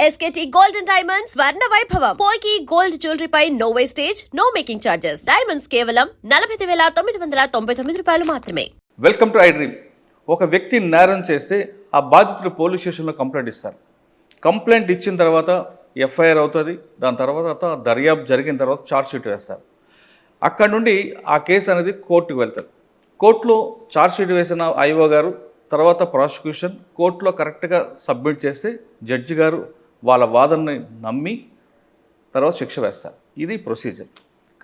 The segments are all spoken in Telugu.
SKT Gold and Diamonds Swarna Vaibhavam. Polki Gold Jewelry pi no wastage, no making charges. Diamonds కేవలం 49,999 రూపాయలు మాత్రమే. Welcome to I dream. ఒక వ్యక్తి నేరం చేస్తే ఆ బాధితులు పోలీస్ స్టేషన్లో కంప్లైంట్ ఇస్తారు. కంప్లైంట్ ఇచ్చిన తర్వాత ఎఫ్ఐఆర్ అవుతుంది. దాని తర్వాత దర్యాప్తు జరిగిన తర్వాత ఛార్జ్షీట్ వేస్తారు. అక్కడ నుండి ఆ కేసు అనేది కోర్టుకు వెళ్తారు. కోర్టులో ఛార్జ్షీట్ వేసిన ఐఓ గారు తర్వాత ప్రాసిక్యూషన్ కోర్టులో కరెక్ట్గా సబ్మిట్ చేస్తే జడ్జి గారు వాళ్ళ వాదనని నమ్మి తర్వాత శిక్ష వేస్తారు. ఇది ప్రొసీజర్.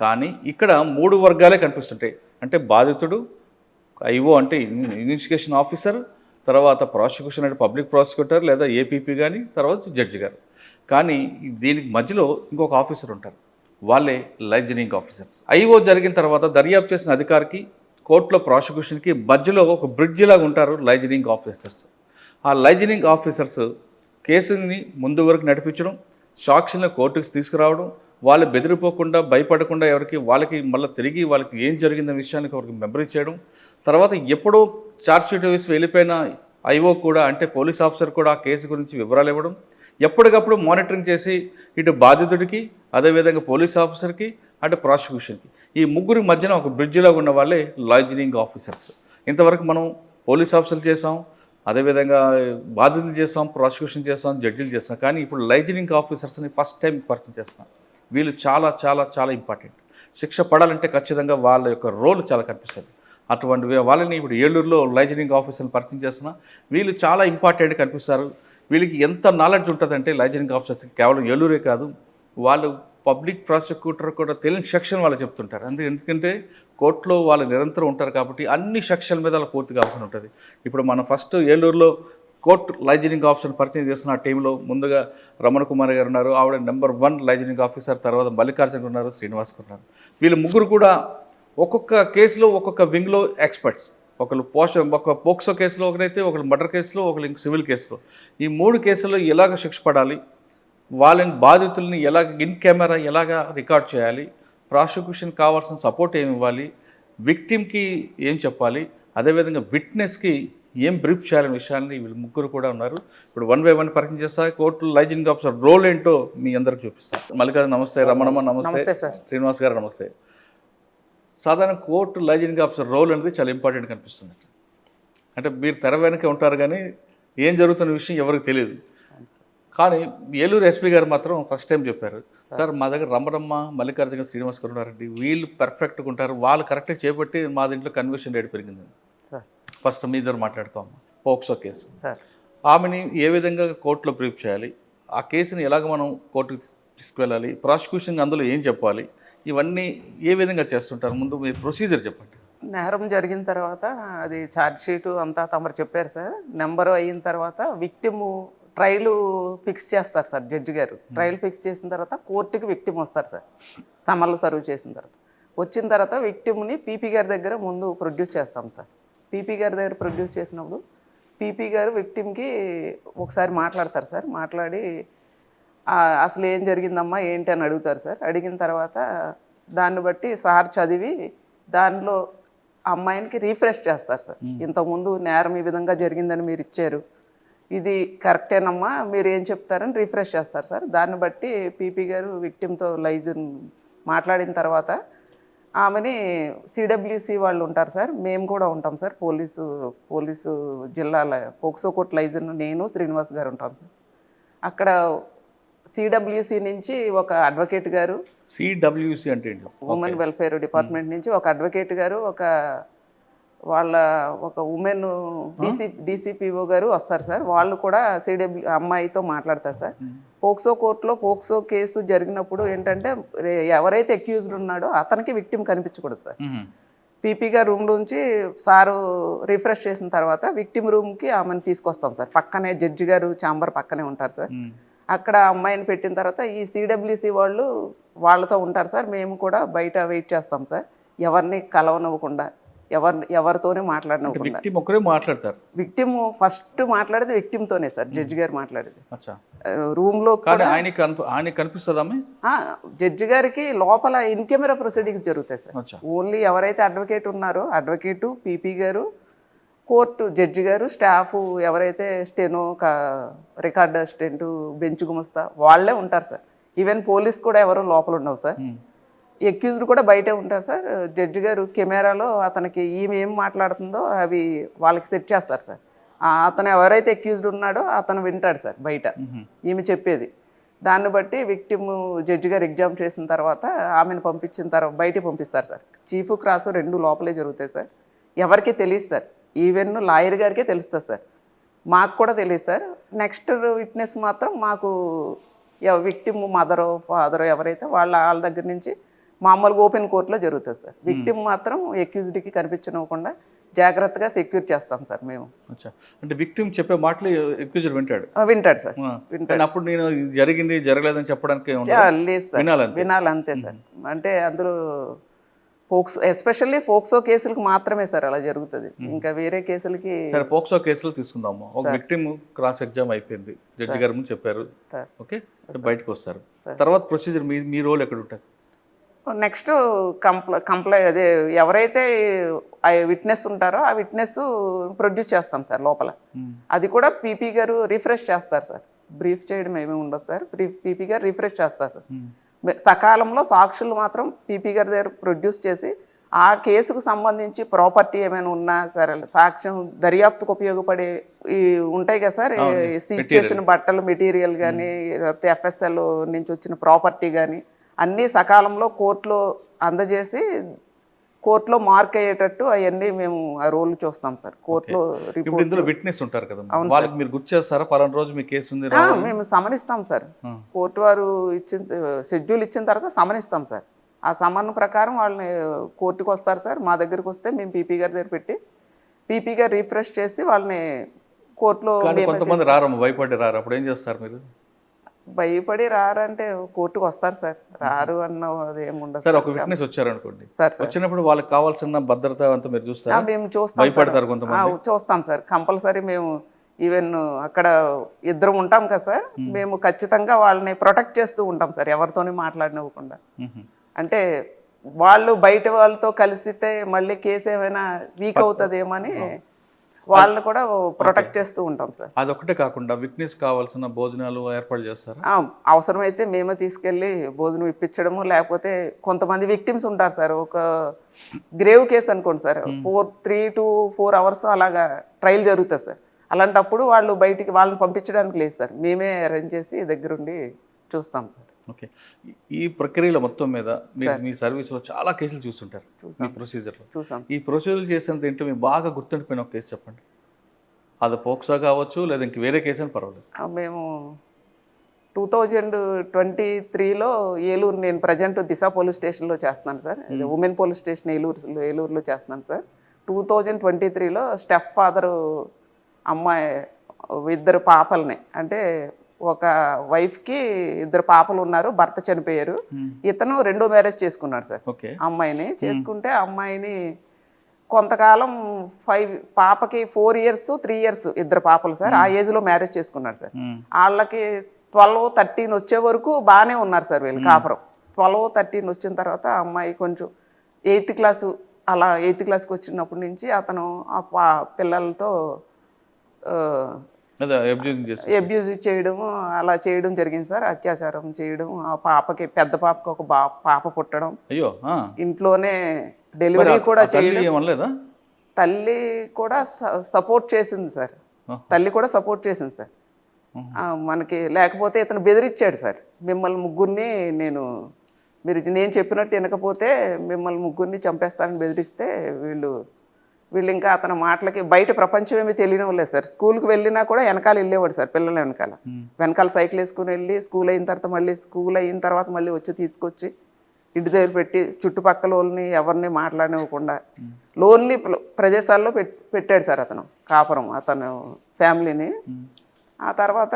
కానీ ఇక్కడ 3 వర్గాలే కనిపిస్తుంటాయి. అంటే బాధితుడు, ఐఓ అంటే ఇన్వెస్టిగేషన్ ఆఫీసర్, తర్వాత ప్రాసిక్యూషన్ అంటే పబ్లిక్ ప్రాసిక్యూటర్ లేదా ఏపీపీ కానీ, తర్వాత జడ్జి గారు. కానీ దీనికి మధ్యలో ఇంకొక ఆఫీసర్ ఉంటారు. వాళ్ళే లైజనింగ్ ఆఫీసర్స్. ఐఓ జరిగిన తర్వాత దర్యాప్తు చేసిన అధికారికి, కోర్టులో ప్రాసిక్యూషన్కి మధ్యలో ఒక బ్రిడ్జి లాగా ఉంటారు లైజనింగ్ ఆఫీసర్స్. ఆ లైజనింగ్ ఆఫీసర్స్ కేసుని ముందు వరకు నడిపించడం, సాక్షులను కోర్టుకు తీసుకురావడం, వాళ్ళు బెదిరిపోకుండా భయపడకుండా వాళ్ళకి మళ్ళీ తిరిగి వాళ్ళకి ఏం జరిగిందనే విషయానికి వాళ్ళకి మెమరీ చేయడం, తర్వాత ఎప్పుడో ఛార్జ్షీట్ వేసి వెళ్ళిపోయిన ఐఓ కూడా అంటే పోలీస్ ఆఫీసర్ కూడా ఆ కేసు గురించి వివరాలు ఇవ్వడం, ఎప్పటికప్పుడు మానిటరింగ్ చేసి ఇటు బాధితుడికి, అదేవిధంగా పోలీస్ ఆఫీసర్కి, అటు ప్రాసిక్యూషన్కి, ఈ ముగ్గురి మధ్యన ఒక బ్రిడ్జిలాగా ఉన్న వాళ్ళే లైజనింగ్ ఆఫీసర్స్. ఇంతవరకు మనం పోలీస్ ఆఫీసర్లు చేసాం, అదేవిధంగా బాధితులు చేస్తాం, ప్రాసిక్యూషన్ చేస్తాం, జడ్జిలు చేస్తాం. కానీ ఇప్పుడు లైజనింగ్ ఆఫీసర్స్ని ఫస్ట్ టైం పరిచయం చేస్తున్నాం. వీళ్ళు చాలా చాలా చాలా ఇంపార్టెంట్. శిక్ష పడాలంటే ఖచ్చితంగా వాళ్ళ యొక్క రోల్ చాలా కనిపిస్తుంది. అటువంటి వాళ్ళని ఇప్పుడు ఏలూరులో లైజనింగ్ ఆఫీసర్ని పరిచయం చేస్తున్నా. వీళ్ళు చాలా ఇంపార్టెంట్ కనిపిస్తారు. వీళ్ళకి ఎంత నాలెడ్జ్ ఉంటుందంటే లైజనింగ్ ఆఫీసర్స్కి కేవలం ఏలూరే కాదు, వాళ్ళు పబ్లిక్ ప్రాసిక్యూటర్ కూడా తెలియని సెక్షన్ వాళ్ళు చెప్తుంటారు. ఎందుకంటే కోర్టులో వాళ్ళు నిరంతరం ఉంటారు కాబట్టి అన్ని సెక్షన్ల మీద వాళ్ళ పూర్తిగా అవసరం ఉంటుంది. ఇప్పుడు మనం ఫస్ట్ ఏలూరులో కోర్టు లైజనింగ్ ఆఫీసర్ని పరిచయం చేస్తున్న ఆ టీంలో ముందుగా రమణ కుమార్ గారు ఉన్నారు. ఆవిడ నెంబర్ 1 లైజనింగ్ ఆఫీసర్. తర్వాత మల్లికార్జున ఉన్నారు, శ్రీనివాస్ ఉన్నారు. వీళ్ళు ముగ్గురు కూడా ఒక్కొక్క కేసులో ఒక్కొక్క వింగ్లో ఎక్స్పర్ట్స్. ఒక పోక్సో కేసులో ఒకరైతే, ఒకరు మర్డర్ కేసులో, ఒకరు సివిల్ కేసులో. ఈ 3 కేసుల్లో ఎలాగ శిక్ష పడాలి, వాళ్ళని బాధితుల్ని ఎలాగ ఇన్ కెమెరా ఎలాగ రికార్డ్ చేయాలి, ప్రాసిక్యూషన్ కావాల్సిన సపోర్ట్ ఏమి ఇవ్వాలి, విక్టిమ్కి ఏం చెప్పాలి, అదేవిధంగా విట్నెస్కి ఏం బ్రీఫ్ చేయాలనే విషయాన్ని వీళ్ళు ముగ్గురు కూడా ఉన్నారు. ఇప్పుడు 1 by 1 పరిచయం చేస్తా. కోర్టు లైజనింగ్ ఆఫీసర్ రోల్ ఏంటో మీ అందరికి చూపిస్తాను. మల్లికార్జున నమస్తే, రమణమ్మ నమస్తే, శ్రీనివాస్ గారు నమస్తే. సాధారణ కోర్టు లైజనింగ్ ఆఫీసర్ రోల్ అనేది చాలా ఇంపార్టెంట్ కనిపిస్తుంది. అంటే మీరు తెర వెనక ఉంటారు కానీ ఏం జరుగుతున్న విషయం ఎవరికి తెలియదు. కానీ ఏలూరు ఎస్పీ గారు మాత్రం ఫస్ట్ టైం చెప్పారు, సార్ మా దగ్గర రమణమ్మ, మల్లికార్జున, శ్రీనివాస్ గారు ఉన్నారండి, వీళ్ళు పర్ఫెక్ట్గా ఉంటారు, వాళ్ళు కరెక్ట్గా చేపట్టి మా దీంట్లో కన్వర్షన్ రేట్ పెరిగింది. ఫస్ట్ మీ దగ్గర మాట్లాడుతాం. పోక్సో కేసు ఆమెని ఏ విధంగా కోర్టులో బ్రీఫ్ చేయాలి, ఆ కేసుని ఎలాగ మనం కోర్టుకు తీసుకువెళ్ళాలి, ప్రాసిక్యూషన్ అందులో ఏం చెప్పాలి, ఇవన్నీ ఏ విధంగా చేస్తుంటారు? ముందు మీ ప్రొసీజర్ చెప్పండి. నేరం జరిగిన తర్వాత అది ఛార్జ్షీటు అంతా తమరు చెప్పారు సార్. నెంబరు అయిన తర్వాత విక్టిము ట్రయల్ ఫిక్స్ చేస్తారు సార్ జడ్జి గారు. ట్రయల్ ఫిక్స్ చేసిన తర్వాత కోర్టుకి విక్టిమ్ వస్తారు సార్. సమన్లు సర్వ్ చేసిన తర్వాత వచ్చిన తర్వాత విక్టిమ్ని పీపీ గారి దగ్గర ముందు ప్రొడ్యూస్ చేస్తాం సార్. పీపీ గారి దగ్గర ప్రొడ్యూస్ చేసినప్పుడు పీపీ గారు విక్టిమ్కి ఒకసారి మాట్లాడతారు సార్. మాట్లాడి అసలు ఏం జరిగిందమ్మా ఏంటి అని అడుగుతారు సార్. అడిగిన తర్వాత దాన్ని బట్టి సార్ చదివి దానిలో అమ్మాయినికి రీఫ్రెష్ చేస్తారు సార్. ఇంతకుముందు నేరం ఈ విధంగా జరిగిందని మీరు ఇచ్చారు, ఇది కరెక్టేనమ్మా, మీరు ఏం చెప్తారని రిఫ్రెష్ చేస్తారు సార్. దాన్ని బట్టి పీపీ గారు విక్టిమ్తో లైజన్ మాట్లాడిన తర్వాత ఆమెని సిడబ్ల్యూసి వాళ్ళు ఉంటారు సార్, మేము కూడా ఉంటాం సార్, పోలీసు జిల్లాల పోక్సో కోర్టు లైజన్ నేను శ్రీనివాస్ గారు ఉంటాం సార్. అక్కడ సిడబ్ల్యూసి నుంచి ఒక అడ్వకేట్ గారు, సిడబ్ల్యూసి అంటే ఉమెన్ వెల్ఫేర్ డిపార్ట్మెంట్ నుంచి ఒక అడ్వకేట్ గారు, ఒక ఉమెన్ డీసీపీఓ గారు వస్తారు సార్. వాళ్ళు కూడా అమ్మాయితో మాట్లాడతారు సార్. పోక్సో కోర్టులో పోక్సో కేసు జరిగినప్పుడు ఏంటంటే ఎవరైతే అక్యూజ్డ్ ఉన్నాడో అతనికి విక్టిమ్ కనిపించకూడదు సార్. పీపీ గారు రూమ్ నుంచి సారు రిఫ్రెష్ చేసిన తర్వాత విక్టిమ్ రూమ్కి ఆమెను తీసుకొస్తాం సార్. పక్కనే జడ్జి గారు ఛాంబర్ పక్కనే ఉంటారు సార్. అక్కడ అమ్మాయిని పెట్టిన తర్వాత ఈ సిడబ్ల్యూసి వాళ్ళు వాళ్ళతో ఉంటారు సార్. మేము కూడా బయట వెయిట్ చేస్తాం సార్, ఎవరిని కలవనివ్వకుండా, ఎవరితోనే మాట్లాడనివ్వకుండా. మాట్లాడతారు. విక్టిమ్ ఫస్ట్ మాట్లాడేది విక్టిమ్తోనే సార్, జడ్జి గారు మాట్లాడేది రూమ్లో. జడ్జి గారికి లోపల ఇన్ కెమెరా ప్రొసీడింగ్స్ జరుగుతాయి సార్. ఓన్లీ ఎవరైతే అడ్వకేట్ ఉన్నారో అడ్వకేటు, పీపీ గారు, కోర్టు జడ్జి గారు స్టాఫ్ ఎవరైతే స్టెనో రికార్డ్ అసిస్టెంట్ బెంచ్ గుమస్తా వాళ్ళే ఉంటారు సార్. ఈవెన్ పోలీస్ కూడా ఎవరు లోపల ఉండవు సార్. ఎక్యూజ్డ్ కూడా బయటే ఉంటారు సార్. జడ్జి గారు కెమెరాలో అతనికి ఈమె ఏం మాట్లాడుతుందో అవి వాళ్ళకి సెట్ చేస్తారు సార్. అతను ఎవరైతే ఎక్యూజ్డ్ ఉన్నాడో అతను వింటాడు సార్ బయట ఈమె చెప్పేది. దాన్ని బట్టి విక్టిమ్ జడ్జి గారు ఎగ్జామ్ చేసిన తర్వాత ఆమెను పంపించిన తర్వాత బయటికి పంపిస్తారు సార్. చీఫ్ క్రాస్ రెండు లోపలే జరుగుతాయి సార్. ఎవరికి తెలియదు సార్, ఈవెన్ లాయర్ గారికే తెలుస్తుంది సార్, మాకు కూడా తెలియదు సార్. నెక్స్ట్ విట్నెస్ మాత్రం మాకు విక్టిమ్ మదరో ఫాదరో ఎవరైతే వాళ్ళ దగ్గర నుంచి మామూలుగా ఓపెన్ కోర్టులో జరుగుతుంది సార్. విక్టిమ్ మాత్రం ఎక్యూజ్డ్కి కనిపించనివ్వకుండా జాగ్రత్తగా సెక్యూర్ చేస్తాం సార్ మేము. అంటే విక్టిమ్ చెప్పే మాటలు ఎక్యూజ్డ్ వింటాడు సార్ వింటాడు. అప్పుడు నేను జరిగింది జరగలేదని చెప్పడానికి లేదు సార్, వినాలంతే సార్. అంటే అందులో ఎస్పెషల్లీ ఫోక్సో కేసులకు మాత్రమే సార్ అలా జరుగుతుంది, ఇంకా వేరే కేసులకి. సరే, పోక్సో కేసులు తీసుకుందాము. ఒక విక్టిమ్ క్రాస్ ఎగ్జామ్ అయిపోయింది, జడ్జి గారు ముందు చెప్పారు, ఓకే, బయటకు వస్తారు. తర్వాత ప్రొసీజర్ మీ రోల్ ఎక్కడ ఉంటుంది? నెక్స్ట్ అదే ఎవరైతే విట్నెస్ ఉంటారో ఆ విట్నెస్ ప్రొడ్యూస్ చేస్తాం సార్ లోపల. అది కూడా పీపీ గారు రిఫ్రెష్ చేస్తారు సార్. బ్రీఫ్ చేయడం ఏమీ ఉండదు సార్, పీపీ గారు రిఫ్రెష్ చేస్తారు సార్. సకాలంలో సాక్షులు మాత్రం పీపీ గారి దగ్గర ప్రొడ్యూస్ చేసి ఆ కేసుకు సంబంధించి ప్రాపర్టీ ఏమైనా ఉన్నా సరే, సాక్ష్యం దర్యాప్తుకు ఉపయోగపడే ఈ ఉంటాయి కదా సార్, సీజ్ చేసిన బట్టలు మెటీరియల్ కానీ లేకపోతే ఎఫ్ఎస్ఎల్ నుంచి వచ్చిన ప్రాపర్టీ కానీ అన్నీ సకాలంలో కోర్టులో అందజేసి కోర్టులో మార్క్ అయ్యేటట్టు అవన్నీ మేము ఆ రోల్ చూస్తాం సార్. కోర్టులో ఇందులో విట్నెస్ ఉంటారు కదా, వాళ్ళకి మీరు గుర్తు చేస్తారా పలానా రోజు మీ కేసు ఉంది? మేము సమనిస్తాం సార్. కోర్టు వారు షెడ్యూల్ ఇచ్చిన తర్వాత సమనిస్తాం సార్. ఆ సమన్ ప్రకారం వాళ్ళని కోర్టుకు వస్తారు సార్. మా దగ్గరికి వస్తే మేము పీపీ గారి దగ్గర పెట్టి పీపీ గారు రిఫ్రెష్ చేసి వాళ్ళని కోర్టులో. కొంతమంది రారమ్మ, భయపడి రారు, అప్పుడు ఏం చేస్తారు మీరు? భయపడి రారంటే కోర్టుకు వస్తారు సార్, రారు అన్న ఏముండదు సార్. ఒక విట్నెస్ వచ్చారు అనుకోండి సార్, వచ్చినప్పుడు వాళ్ళకి కావాల్సిన భద్రత అంతా మీరు చూస్తారా? మేము చూస్తాం, భయపడతారు కొంతమంది. చూస్తాం సార్ కంపల్సరీ. మేము ఈవెన్ అక్కడ ఇద్దరం ఉంటాం కదా సార్, మేము ఖచ్చితంగా వాళ్ళని ప్రొటెక్ట్ చేస్తూ ఉంటాం సార్, ఎవరితోని మాట్లాడినవ్వకుండా. అంటే వాళ్ళు బయట వాళ్ళతో కలిసితే మళ్ళీ కేసు ఏమైనా వీక్ అవుతుందేమని వాళ్ళని కూడా ప్రొటెక్ట్ చేస్తూ ఉంటాం సార్. అదొకటే కాకుండా విట్నెస్ కావాల్సిన భోజనాలు ఏర్పాటు చేస్తారు. అవసరమైతే మేమే తీసుకెళ్ళి భోజనం ఇప్పించడము, లేకపోతే కొంతమంది విక్టిమ్స్ ఉంటారు సార్. ఒక గ్రేవ్ కేసు అనుకోండి సార్, 3 to 4 hours అలాగా ట్రయల్ జరుగుతుంది సార్. అలాంటప్పుడు వాళ్ళు బయటికి వాళ్ళని పంపించడానికి లేదు సార్, మేమే అరేంజ్ చేసి దగ్గరుండి చూస్తాం సార్. ఓకే, ఈ ప్రక్రియలో మొత్తం మీద మీ సర్వీస్లో చాలా కేసులు చూస్తుంటారు ఈ ప్రొసీజర్లో. చూసాం. ఈ ప్రొసీజర్ చేసినంత ఏంటో మీకు బాగా గుర్తుండిపోయిన ఒక కేసు చెప్పండి. అది పోక్సో కావచ్చు లేదా ఇంక వేరే కేసు అని పర్వాలేదు. మేము 2023లో ఏలూరు, నేను ప్రజెంట్ దిశ పోలీస్ స్టేషన్లో చేస్తున్నాను సార్, ఉమెన్ పోలీస్ స్టేషన్ ఏలూరులో చేస్తున్నాను సార్. 2023లో స్టెప్ ఫాదరు అమ్మాయి 2 పాపల్ని, అంటే ఒక వైఫ్కి 2 పాపలు ఉన్నారు, భర్త చనిపోయారు. ఇతను 2వ మ్యారేజ్ చేసుకున్నాడు సార్ అమ్మాయిని. చేసుకుంటే అమ్మాయిని కొంతకాలం పాపకి 4 years 3 years 2 పాపలు సార్. ఆ ఏజ్లో మ్యారేజ్ చేసుకున్నాడు సార్. వాళ్ళకి 12, 13 వచ్చే వరకు బాగానే ఉన్నారు సార్ వీళ్ళు కాపురం. 12, 13 వచ్చిన తర్వాత అమ్మాయి కొంచెం 8th class అలా 8th classకి వచ్చినప్పటి నుంచి అతను ఆ పిల్లలతో అబ్యూజ్ చేయడం అలా చేయడం జరిగింది సార్. అత్యాచారం చేయడం, ఆ పాపకి పెద్ద పాపకి ఒక పాప పుట్టడం, అయ్యో ఇంట్లోనే డెలివరీ కూడా చేయడం. తల్లి కూడా సపోర్ట్ చేసింది సార్, తల్లి కూడా సపోర్ట్ చేసింది సార్ మనకి. లేకపోతే ఇతను బెదిరించాడు సార్, మిమ్మల్ని ముగ్గురిని నేను చెప్పినట్టు వినకపోతే మిమ్మల్ని ముగ్గురిని చంపేస్తానని బెదిరిస్తే వీళ్ళు ఇంకా అతని మాటలకి బయట ప్రపంచం ఏమీ తెలియడం లేదు సార్. స్కూల్కి వెళ్ళినా కూడా వెనకాల వెళ్ళేవాడు సార్, పిల్లల వెనకాల సైకిల్ వేసుకుని వెళ్ళి స్కూల్ అయిన తర్వాత మళ్ళీ వచ్చి తీసుకొచ్చి ఇంటి దగ్గర పెట్టి చుట్టుపక్కల వాళ్ళని ఎవరిని మాట్లాడనివ్వకుండా లోన్లీ ప్రదేశాల్లో పెట్టాడు సార్ అతను కాపురం, అతను ఫ్యామిలీని. ఆ తర్వాత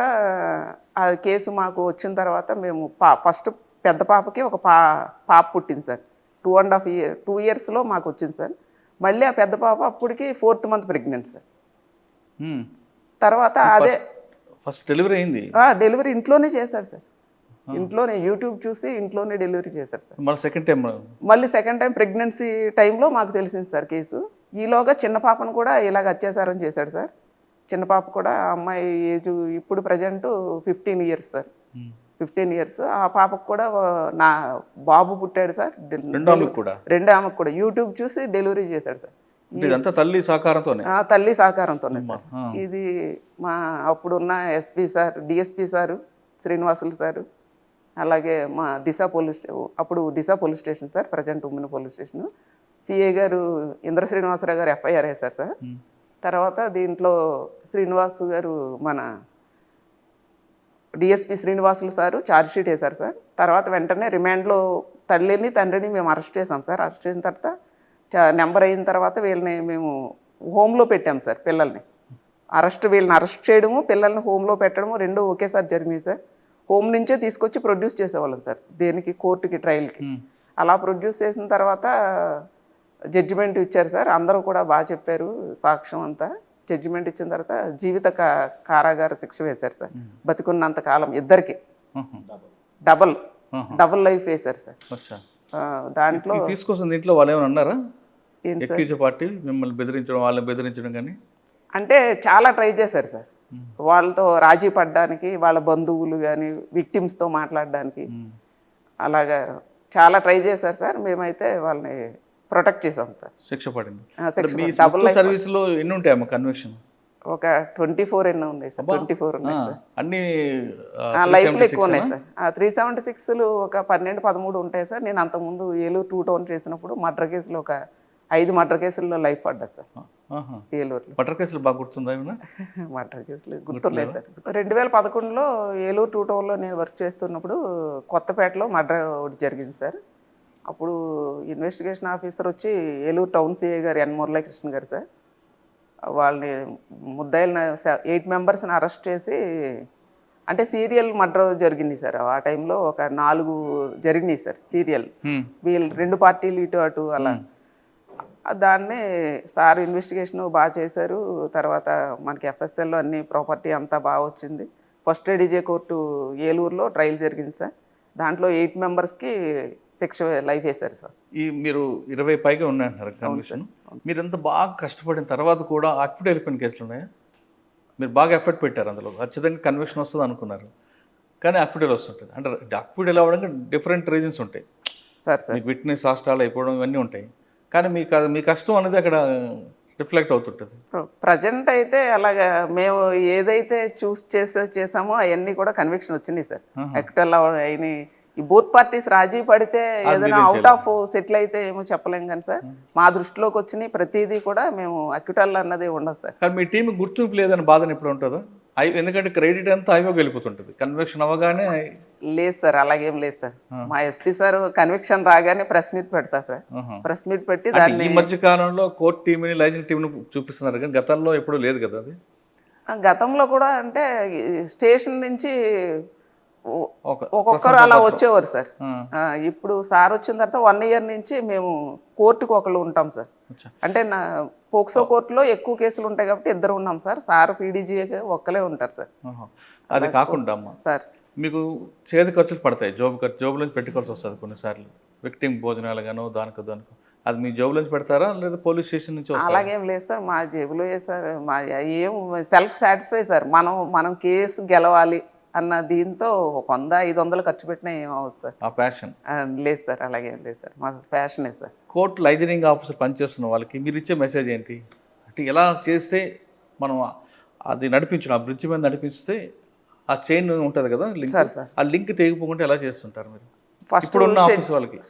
ఆ కేసు మాకు వచ్చిన తర్వాత మేము ఫస్ట్ పెద్ద పాపకి ఒక పాప పుట్టింది సార్. 2 yearsలో మాకు వచ్చింది సార్. మళ్ళీ ఆ పెద్ద పాప అప్పటికి 4th month ప్రెగ్నెంట్ సార్. తర్వాత అదే ఫస్ట్ డెలివరీ అయింది. డెలివరీ ఇంట్లోనే చేశారు సార్, ఇంట్లోనే యూట్యూబ్ చూసి ఇంట్లోనే డెలివరీ చేశారు సార్. మళ్ళీ సెకండ్ టైం ప్రెగ్నెన్సీ టైంలో మాకు తెలిసింది సార్ కేసు. ఈలోగా చిన్న పాపను కూడా ఇలాగ అత్యాచారం చేశాడు సార్. చిన్న పాప కూడా ఆ అమ్మాయి ఏజ్ ఇప్పుడు ప్రజెంట్ 15 ఇయర్స్ సార్. 15 ఇయర్స్. ఆ పాపకు కూడా నా బాబు పుట్టాడు సార్. రెండో ఆమెకు కూడా యూట్యూబ్ చూసి డెలివరీ చేశాడు సార్. ఇదంతా తల్లి సహకారంతోనే. తల్లి సహకారంతోనే సార్. ఇది మా అప్పుడున్న SP sir, DSP sir, Srinivasulu sir, అలాగే మా అప్పుడు Disha police station sir, present ఉమ్మిన పోలీస్ స్టేషన్, సిఐ గారు ఇంద్ర శ్రీనివాసరావు గారు ఎఫ్ఐఆర్ వేశారు సార్. తర్వాత దీంట్లో శ్రీనివాస్ గారు మన డిఎస్పీ శ్రీనివాసులు సారు ఛార్జ్షీట్ వేశారు సార్. తర్వాత వెంటనే రిమాండ్లో తల్లిని తండ్రిని మేము అరెస్ట్ చేసాం సార్. అరెస్ట్ చేసిన తర్వాత నెంబర్ అయిన తర్వాత వీళ్ళని మేము హోమ్లో పెట్టాం సార్. వీళ్ళని అరెస్ట్ చేయడము, పిల్లల్ని హోమ్లో పెట్టడము రెండు ఒకేసారి జరిగినాయి సార్. హోమ్ నుంచే తీసుకొచ్చి ప్రొడ్యూస్ చేసేవాళ్ళం సార్ దేనికి, కోర్టుకి, ట్రయల్కి. అలా ప్రొడ్యూస్ చేసిన తర్వాత జడ్జిమెంట్ ఇచ్చారు సార్. అందరూ కూడా బాగా చెప్పారు, సాక్ష్యం అంతా. జడ్జిమెంట్ ఇచ్చిన తర్వాత జీవిత కారాగార శిక్ష వేశారు సార్. బతికున్నంత కాలం ఇద్దరికి డబుల్ లైఫ్ వేశారు సార్. దాంట్లో తీసుకొస్తుంది ఇంట్లో వాళ్ళు ఏమైనా అన్నారా? పార్టీ మిమ్మల్ని బెదిరించడం, వాళ్ళని బెదిరించడం కానీ అంటే చాలా ట్రై చేశారు సార్. వాళ్ళతో రాజీ పడడానికి, వాళ్ళ బంధువులు కానీ విక్టిమ్స్తో మాట్లాడడానికి అలాగా చాలా ట్రై చేశారు సార్. మేమైతే వాళ్ళని ప్రొటెక్ట్ చేసాం సార్. శిక్ష పడింది. డబుల్ లైఫ్ సర్వీస్లో ఎన్ని ఉంటాయమ్మా కన్విక్షన్? ఒక 24 ఎన్నో ఉన్నాయి సార్. 24 ఉన్నాయి సార్. అన్ని లైఫ్లో ఎక్కువ ఉన్నాయి సార్. 376లు ఒక 12-13 ఉంటాయి సార్. నేను అంతకుముందు ఏలూరు 2 టౌన్ చేసినప్పుడు మర్డర్ కేసులు ఒక 5 మర్డర్ కేసుల్లో లైఫ్ పడ్డా సార్. ఏలూరులో మర్డర్ కేసులు బాగా గుర్తుందా? మర్డర్ కేసులు గుర్తున్నాయి సార్. 2011లో ఏలూరు 2 టౌన్లో నేను వర్క్ చేస్తున్నప్పుడు కొత్తపేటలో మర్డర్ ఒకటి జరిగింది సార్. అప్పుడు ఇన్వెస్టిగేషన్ ఆఫీసర్ వచ్చి ఏలూరు టౌన్ సిఐ గారు ఎన్ మురళీకృష్ణ గారు సార్, వాళ్ళని ముద్దాయిలను 8 మెంబర్స్ని అరెస్ట్ చేసి, అంటే సీరియల్ మర్డర్ జరిగింది సార్. ఆ టైంలో ఒక 4 జరిగినాయి సార్ సీరియల్. వీళ్ళు 2 పార్టీలు ఇటు అటు అలా. దాన్ని సార్ ఇన్వెస్టిగేషన్ బాగా చేశారు. తర్వాత మనకి ఎఫ్ఎస్ఎల్లో అన్ని ప్రాపర్టీ అంతా బాగా వచ్చింది. ఫస్ట్ ఏడీజే కోర్టు ఏలూరులో ట్రయల్ జరిగింది సార్. దాంట్లో 8 మెంబర్స్కి శిక్ష లైఫ్ వేశారు సార్. మీరు 20 పైగా ఉన్నాయంటారు కన్విక్షన్. మీరు ఎంత బాగా కష్టపడిన తర్వాత కూడా అక్విట్ వెళ్ళిపోయిన కేసులు ఉన్నాయా? మీరు బాగా ఎఫర్ట్ పెట్టారు, అందులో ఖచ్చితంగా కన్విక్షన్ వస్తుంది అనుకున్నారు, కానీ అక్విటల్ వస్తుంటుంది. అంటే అక్విటల్ అవ్వడానికి డిఫరెంట్ రీజన్స్ ఉంటాయి సార్. మీకు విట్నెస్ హాస్టల్ అయిపోవడం ఇవన్నీ ఉంటాయి, కానీ మీ కష్టం అనేది అక్కడ రిఫ్లెక్ట్ అవుతుంటుంది. ప్రజెంట్ అయితే అలాగా మేము ఏదైతే చేసామో అవన్నీ కూడా కన్విక్షన్ వచ్చినాయి సార్. అక్విటల్ అయినాయి. ఈ బోత్ పార్టీస్ రాజీ పడితే ఏదైనా అవుట్ ఆఫ్ సెటిల్ అయితే ఏమో చెప్పలేం కానీ సార్, మా దృష్టిలోకి వచ్చినాయి ప్రతిదీ కూడా మేము అక్విటల్ అన్నది ఉండదు సార్. కానీ మీ టీం గుర్తింపు లేదని బాధ ఎప్పుడు ఉంటుందా? ఎందుకంటే క్రెడిట్ అంతా హైవేకి వెళ్ళిపోతుంటుంది కన్విక్షన్ అవ్వగానే. లేదు సార్, అలాగేం లేదు సార్. మా ఎస్పీ సార్ కన్విక్షన్ రాగానే ప్రెస్ మీట్ పెడతా సార్. ప్రెస్ మీట్ పెట్టి దాన్ని ఈ మధ్య కాలంలో కోర్ట్ టీంని, లైజన్ టీంని చూపిస్తున్నారు, కానీ గతంలో ఎప్పుడు లేదు కదా అది. గతంలో కూడా అంటే స్టేషన్ నుంచి ఒక్కొక్కరు అలా వచ్చేవారు సార్. ఇప్పుడు సార్ వచ్చిన తర్వాత 1 ఇయర్ నుంచి మేము కోర్టుకు ఒకళ్ళు ఉంటాం సార్. అంటే పోక్సో కోర్టులో ఎక్కువ కేసులు ఉంటాయి కాబట్టి 2 ఉన్నాం సార్. సార్ పీడీజీ ఒక్కలే ఉంటారు సార్. అది కాకుండా సార్ మీకు చేతి ఖర్చులు పడతాయి, జోబు నుంచి పెట్టుకోవాల్సి వస్తుంది కొన్నిసార్లు. విక్టిమ్ భోజనాలు గానో దానికో అది మీ జేబులో నుంచి పెడతారా లేదా పోలీస్ స్టేషన్ నుంచి? అలాగేం లేదు సార్, మా జేబులో సార్. మా ఏం సెల్ఫ్ సాటిస్ఫై సార్. మనం కేసు గెలవాలి అన్న దీంతో 100-500 ఖర్చు పెట్టినా ఏం అవ్వదు సార్. ఆ ప్యాషన్ లేదు సార్, అలాగేం లేదు సార్. మా ప్యాషనే సార్. కోర్టు లైజనింగ్ ఆఫీసర్ పనిచేస్తున్న వాళ్ళకి మీరు ఇచ్చే మెసేజ్ ఏంటి? అంటే ఎలా చేస్తే మనం అది నడిపించడం, ఆ బ్రిడ్జ్ మీద నడిపిస్తే ఆ చైన్ ఉంటుంది కదా లింక్, ఆ లింక్ తెగిపోకుండా ఎలా చేస్తుంటారు మీరు? ఫస్ట్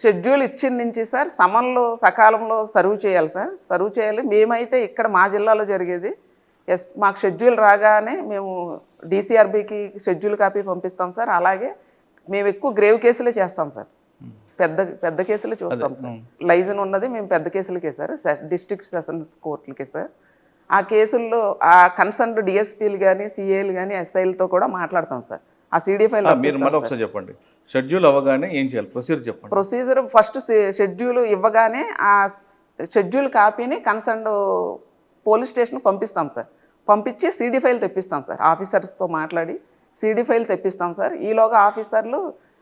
షెడ్యూల్ ఇచ్చిన నుంచి సార్ సమన్లో సకాలంలో సర్వ్ చేయాలి సార్. సర్వ్ చేయాలి. మేమైతే ఇక్కడ మా జిల్లాలో జరిగేది మాకు షెడ్యూల్ రాగానే మేము డీసీఆర్బీకి షెడ్యూల్ కాపీ పంపిస్తాం సార్. అలాగే మేము ఎక్కువ గ్రేవ్ కేసులే చేస్తాం సార్. పెద్ద కేసులు చూస్తాం సార్. లైజన్ ఉన్నది మేము పెద్ద కేసులకే సార్, డిస్ట్రిక్ట్ సెషన్స్ కోర్టులకే సార్. ఆ కేసుల్లో ఆ కన్సర్న్డ్ డిఎస్పీలు కానీ, సిఏలు కానీ, ఎస్ఐలతో కూడా మాట్లాడతాం సార్. ఆ సిడి ఫైల్ చెప్పండి. షెడ్యూల్ అవ్వగానే ఏం చేయాలి? ప్రొసీజర్ ఫస్ట్ షెడ్యూల్ ఇవ్వగానే ఆ షెడ్యూల్ కాపీని కన్సర్న్డ్ పోలీస్ స్టేషన్ పంపిస్తాం సార్. పంపించి సిడి ఫైల్ తెప్పిస్తాం సార్. ఆఫీసర్స్తో మాట్లాడి సిడి ఫైల్ తెప్పిస్తాం సార్. ఈలోగా ఆఫీసర్లు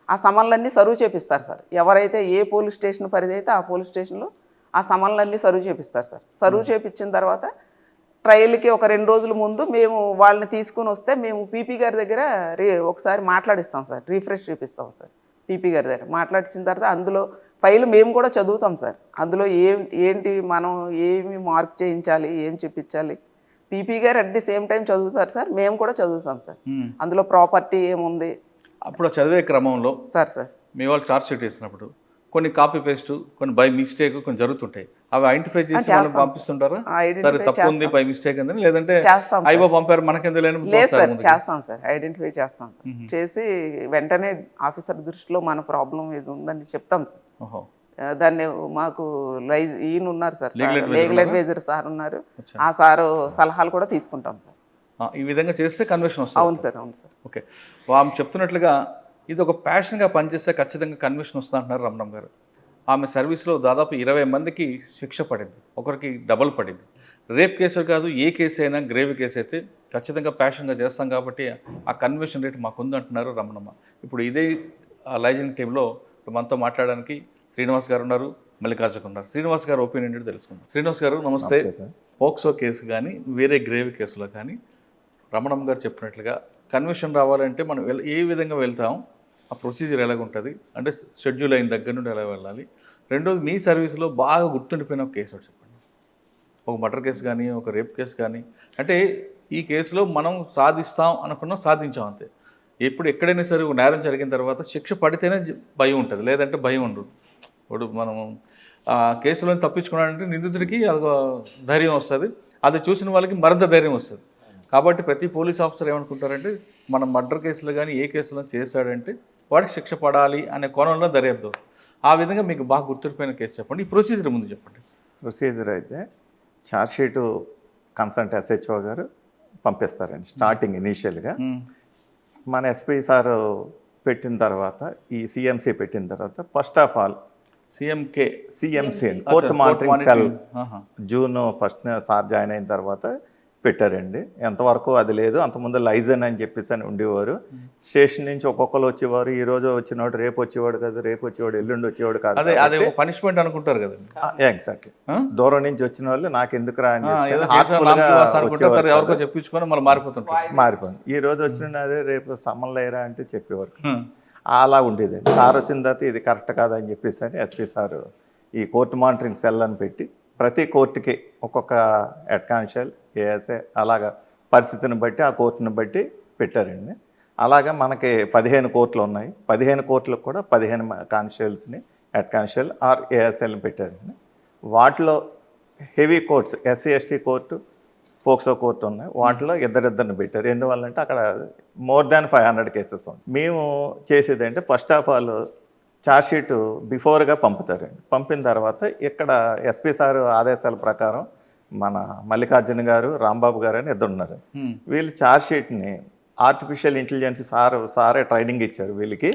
ఆ సమన్లన్నీ సర్వ్ చేపిస్తారు సార్. ఎవరైతే ఏ పోలీస్ స్టేషన్ పరిధి అయితే ఆ పోలీస్ స్టేషన్లో ఆ సమన్లన్నీ సర్వ్ చేపిస్తారు సార్. సర్వ్ చేపించిన తర్వాత ట్రయల్కి ఒక 2 రోజుల ముందు మేము వాళ్ళని తీసుకుని వస్తే మేము పీపీ గారి దగ్గర ఒకసారి మాట్లాడిస్తాం సార్, రీఫ్రెష్ చేపిస్తాం సార్ పీపీ గారి దగ్గర. మాట్లాడించిన తర్వాత అందులో ఫైల్ మేము కూడా చదువుతాం సార్. అందులో ఏంటి మనం ఏమి మార్క్ చేయించాలి, ఏం చెప్పించాలి, పీపీ గారు అట్ ది సేమ్ టైం చదువుతారు సార్, మేము కూడా చదువుతాం సార్. అందులో ప్రాపర్టీ ఏముంది అప్పుడు చదివే క్రమంలో సార్ మీ వాళ్ళు చార్జ్ షీట్ వేసినప్పుడు కొన్ని కాపీ పేస్ట్, కొన్ని బై మిస్టేక్ కొన్ని జరుగుతుంటాయి. అవి ఐడెంటిఫై చేసి వాళ్ళకి పంపిస్తుంటారా? సరే తప్పు ఉంది బై మిస్టేక్ అని, లేదంటే ఐవో పంపారు మనకెందుకు లేదు సార్, చేస్తాం సార్, ఐడెంటిఫై చేస్తాం సార్. చేసి వెంటనే ఆఫీసర్ దృష్టిలో మన ప్రాబ్లం ఇది ఉందని చెప్తాం సార్. దాన్ని మాకు ఈయన ఉన్నారు సార్, లీగల్ అడ్వైజర్ సార్ ఉన్నారు, ఆ సారు సలహాలు కూడా తీసుకుంటాం సార్. ఈ విధంగా చేస్తే కన్విషన్ వస్తుంది. అవును సార్, అవును సార్. ఓకే, ఆమె చెప్తున్నట్లుగా ఇది ఒక ప్యాషన్గా పనిచేస్తే ఖచ్చితంగా కన్విషన్ వస్తుంది అంటున్నారు రమణం గారు. ఆమె సర్వీస్లో దాదాపు 20 మందికి శిక్ష పడింది, ఒకరికి డబల్ పడింది. రేప్ కేసు కాదు, ఏ కేసు అయినా గ్రేవ్ కేసు అయితే ఖచ్చితంగా ప్యాషన్గా చేస్తాం కాబట్టి ఆ కన్విషన్ రేట్ మాకుంది అంటున్నారు రమణమ్మ. ఇప్పుడు ఇదే లైజన్ టీంలో మనతో మాట్లాడడానికి శ్రీనివాస్ గారు ఉన్నారు, మల్లికార్జున ఉన్నారు. శ్రీనివాస్ గారు ఒపీనియన్ ఏంటో తెలుసుకుందాం. శ్రీనివాస్ గారు నమస్తే. పోక్సో కేసు కానీ వేరే గ్రేవ్ కేసులో కానీ రమణమ్మ గారు చెప్పినట్లుగా కన్విషన్ రావాలంటే మనం ఏ విధంగా వెళ్తాం, ఆ ప్రొసీజర్ ఎలాగుంటుంది, అంటే షెడ్యూల్ అయిన దగ్గర నుండి ఎలా వెళ్ళాలి. రెండోది మీ సర్వీస్లో బాగా గుర్తుండిపోయిన ఒక కేసు చెప్పండి. ఒక మర్డర్ కేసు కానీ, ఒక రేప్ కేసు కానీ, అంటే ఈ కేసులో మనం సాధిస్తాం అనుకున్నాం, సాధించాం అంతే. ఎప్పుడు ఎక్కడైనా సరే నేరం జరిగిన తర్వాత శిక్ష పడితేనే భయం ఉంటుంది, లేదంటే భయం ఉండదు. ఇప్పుడు మనం ఆ కేసులో తప్పించుకున్నాడంటే నిందితుడికి అది ధైర్యం వస్తుంది, అది చూసిన వాళ్ళకి మరింత ధైర్యం వస్తుంది. కాబట్టి ప్రతి పోలీస్ ఆఫీసర్ ఏమనుకుంటారంటే మనం మర్డర్ కేసులో కానీ ఏ కేసులో చేశాడంటే వాడికి శిక్ష పడాలి అనే కోణంలో దర్యాప్తు. ఆ విధంగా మీకు బాగా గుర్తుండిపోయిన కేసు చెప్పండి, ఈ ప్రొసీజర్ ముందు చెప్పండి. ప్రొసీజర్ అయితే ఛార్జ్షీటు కన్సల్ట్ ఎస్హెచ్ఓ గారు పంపిస్తారండి స్టార్టింగ్ ఇనీషియల్గా. మన ఎస్పీ సార్ పెట్టిన తర్వాత, ఈ సిఎంసి పెట్టిన తర్వాత first of all CMC court monitoring cell June 1 sir join అయిన తర్వాత పెట్టారండి. ఎంతవరకు అది లేదు, అంతకుముందు లైజన్ అని చెప్పేసి అని ఉండేవారు. స్టేషన్ నుంచి ఒక్కొక్కరు వచ్చేవారు, ఈ రోజు వచ్చినవాడు రేపు వచ్చేవాడు కాదు, రేపు వచ్చేవాడు ఎల్లుండి వచ్చేవాడు కాదు, పనిష్మెంట్ అనుకుంటారు కదా. ఎగ్జాక్ట్లీ, దూరం నుంచి వచ్చిన వాళ్ళు నాకు ఎందుకురా అని చెప్పించుకొని మారిపోయింది. ఈ రోజు వచ్చిన అదే రేపు సమ్మన్ లేరా అంటే చెప్పేవారు. అలా ఉండేదండి. సార్ వచ్చిన తర్వాత ఇది కరెక్ట్ కాదని చెప్పేసి అని ఎస్పీ సార్ ఈ కోర్టు మానిటరింగ్ సెల్ అని పెట్టి ప్రతి కోర్టుకి ఒక్కొక్క హెడ్ కానిస్టేబుల్ ఏఎస్ఏ అలాగా పరిస్థితిని బట్టి ఆ కోర్టుని బట్టి పెట్టారండి. అలాగా మనకి 15 కోర్టులు ఉన్నాయి. 15 కోర్టులకు కూడా 15 కానిస్టేబుల్స్ని హెడ్ కానిస్టేబుల్ ఆర్ ఏఎస్ఎల్ని పెట్టారండి. వాటిలో heavy courts SC ST court, POCSO court ఉన్నాయి. వాటిలో ఇద్దరిని పెట్టారు. ఎందువల్లంటే అక్కడ మోర్ దాన్ 500 కేసెస్ ఉన్నాయి. మేము చేసేదంటే ఫస్ట్ ఆఫ్ ఆల్ ఛార్జ్షీటు బిఫోర్గా పంపుతారండి. పంపిన తర్వాత ఇక్కడ ఎస్పీ సార్ ఆదేశాల ప్రకారం మన మల్లికార్జున గారు, రాంబాబు గారు అని ఇద్దరు ఉన్నారు. వీళ్ళు ఛార్జ్షీట్ని ఆర్టిఫిషియల్ ఇంటెలిజెన్స్ సారే ట్రైనింగ్ ఇచ్చారు వీళ్ళకి,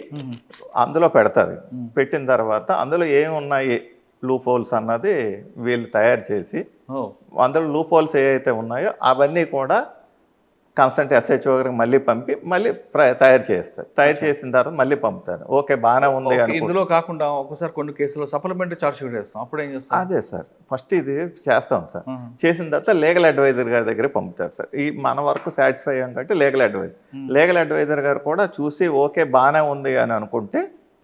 అందులో పెడతారు. పెట్టిన తర్వాత అందులో ఏమున్నాయి లూప్ హోల్స్ అన్నది వీళ్ళు తయారు చేసి, అందులో లూప్ హోల్స్ ఏవైతే ఉన్నాయో అవన్నీ కూడా కన్సల్ట్ ఎస్హెచ్ఓ గారికి మళ్ళీ పంపి మళ్ళీ తయారు చేస్తారు. తయారు చేసిన తర్వాత మళ్ళీ పంపుతారు. ఓకే బాగానే ఉంది. ఇందులో కాకుండా ఒకసారి కొన్ని కేసులో సప్లిమెంటరీ చార్జ్ షీట్ వేస్తాం, అప్పుడు ఏం చేస్తాం? అదే సార్, ఫస్ట్ ఇది చేస్తాం సార్. చేసిన తర్వాత లీగల్ అడ్వైజర్ గారి దగ్గర పంపుతారు సార్. ఈ మన వరకు సాటిస్ఫై అయ్యాం కాబట్టి లీగల్ అడ్వైజర్ గారు కూడా చూసి ఓకే బాగానే ఉంది అని అనుకుంటే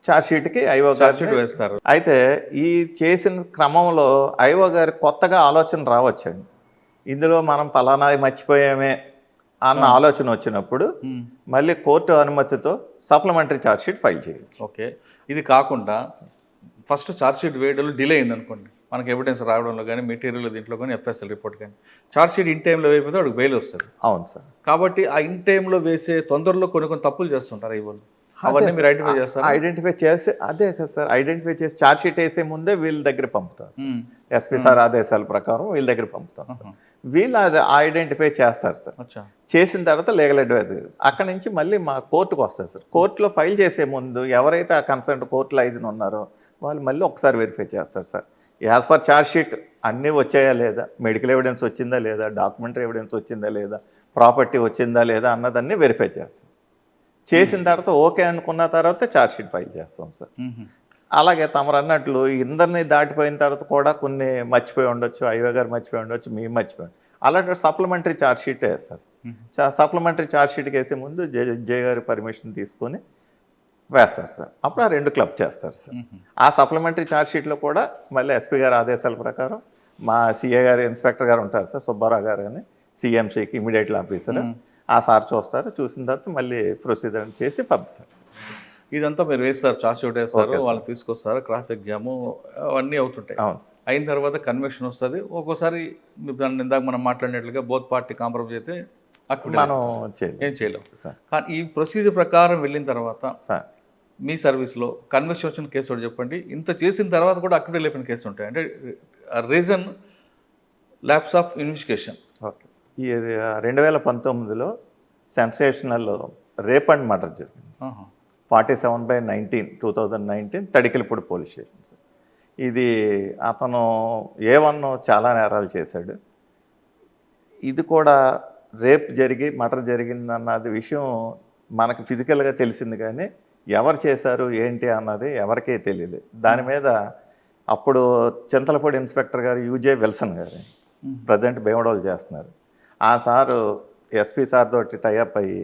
ఛార్జ్ షీట్కి ఐఓ గారు వేస్తారు. అయితే ఈ చేసిన క్రమంలో ఐఓ గారికి కొత్తగా ఆలోచన రావచ్చండి. ఇందులో మనం పలానా మర్చిపోయామే అన్న ఆలోచన వచ్చినప్పుడు మళ్ళీ కోర్టు అనుమతితో సప్లిమెంటరీ ఛార్జ్ షీట్ ఫైల్ చేయొచ్చు. ఓకే, ఇది కాకుండా ఫస్ట్ ఛార్జ్ షీట్ వేయడంలో డిలే అయింది అనుకోండి, మనకి ఎవిడెన్స్ రావడంలో కానీ, మెటీరియల్ దీంట్లో కానీ, ఎఫ్ఎస్ఎల్ రిపోర్ట్ కానీ, ఛార్జ్ షీట్ ఇన్ టైంలో వేయకపోతే వాడికి బెయిల్ వస్తుంది. అవును సార్. కాబట్టి ఆ ఇన్ టైంలో వేసే తొందరలో కొన్ని తప్పులు చేస్తుంటారు ఇవ్వాలి, అవన్నీ మీరు ఐడెంటిఫై చేస్తారు. ఐడెంటిఫై చేసి అదే కదా సార్, ఐడెంటిఫై చేసి ఛార్జ్ షీట్ వేసే ముందే వీళ్ళ దగ్గర పంపుతారు. ఎస్పీ సార్ ఆదేశాల ప్రకారం వీళ్ళ దగ్గర పంపుతాం సార్. వీళ్ళు అది ఐడెంటిఫై చేస్తారు సార్. చేసిన తర్వాత లీగల్ అడ్వైజర్ అక్కడ నుంచి మళ్ళీ మా కోర్టుకు వస్తారు సార్. కోర్టులో ఫైల్ చేసే ముందు ఎవరైతే ఆ కన్సర్న్ కోర్టు లైజన్ ఉన్నారో వాళ్ళు మళ్ళీ ఒకసారి వెరిఫై చేస్తారు sir. As for charge sheet అన్నీ వచ్చాయా లేదా, మెడికల్ ఎవిడెన్స్ వచ్చిందా లేదా, డాక్యుమెంటరీ ఎవిడెన్స్ వచ్చిందా లేదా, ప్రాపర్టీ వచ్చిందా లేదా అన్నదన్నీ వెరిఫై చేస్తారు. చేసిన తర్వాత ఓకే అనుకున్న తర్వాత ఛార్జ్ షీట్ ఫైల్ చేస్తాం సార్. అలాగే తమరు అన్నట్లు ఇందరినీ దాటిపోయిన తర్వాత కూడా కొన్ని మర్చిపోయి ఉండొచ్చు, అయ్యో గారు మర్చిపోయి ఉండొచ్చు, మేము మర్చిపోయాం. అలాంటి సప్లిమెంటరీ ఛార్జ్ షీట్ వేస్తారు. సప్లిమెంటరీ ఛార్జ్ షీట్కి వేసే ముందు జే గారి పర్మిషన్ తీసుకొని వేస్తారు సార్. అప్పుడు ఆ 2 క్లబ్ చేస్తారు సార్. ఆ సప్లిమెంటరీ ఛార్జ్ షీట్లో కూడా మళ్ళీ ఎస్పీ గారి ఆదేశాల ప్రకారం మా సిఏ గారు, ఇన్స్పెక్టర్ గారు ఉంటారు సార్, సుబ్బారావు గారు అని, సిఎంసీకి ఇమీడియట్లీ ఆఫీసర్. ఆ సార్ చూస్తారు, చూసిన తర్వాత మళ్ళీ ప్రొసీజర్ చేసి పంపుతారు సార్. ఇదంతా మీరు వేస్తారు, ఛార్జ్ షీట్ వేస్తారు, వాళ్ళు తీసుకొస్తారు, క్రాస్ ఎగ్జాము అవన్నీ అవుతుంటాయి. అవును సార్. అయిన తర్వాత కన్విక్షన్ వస్తుంది. ఒక్కోసారి దాన్ని ఇందాక మనం మాట్లాడినట్లుగా బోత్ పార్టీ కాంప్రమైజ్ అయితే మనం ఏం చేయలేం సార్. కానీ ఈ ప్రొసీజర్ ప్రకారం వెళ్ళిన తర్వాత సార్ మీ సర్వీస్లో కన్విక్షన్ వచ్చిన కేసు ఒకటి చెప్పండి. ఇంత చేసిన తర్వాత కూడా అక్విటల్ అయిపోయిన కేసు ఉంటాయి అంటే reason lapse of investigation. Okay sir. ఈ 2019లో సెన్సేషనల్ రేప్ అండ్ మర్డర్ జరిగింది sir. 47/19/2019 Tadikalapudi police station sir. ఇది అతను A1 చాలా నేరాలు చేశాడు. ఇది కూడా రేప్ జరిగి మర్డర్ జరిగిందన్నది విషయం మనకు ఫిజికల్గా తెలిసింది, కానీ ఎవరు చేశారు ఏంటి అన్నది ఎవరికీ తెలియలేదు. దాని మీద అప్పుడు చింతలపూడి ఇన్స్పెక్టర్ గారు యూజే విల్సన్ గారు, ప్రజెంట్ భీమడోలు చేస్తున్నారు. ఆ సారు ఎస్పీ సార్ తోటి టైఅప్ అయ్యి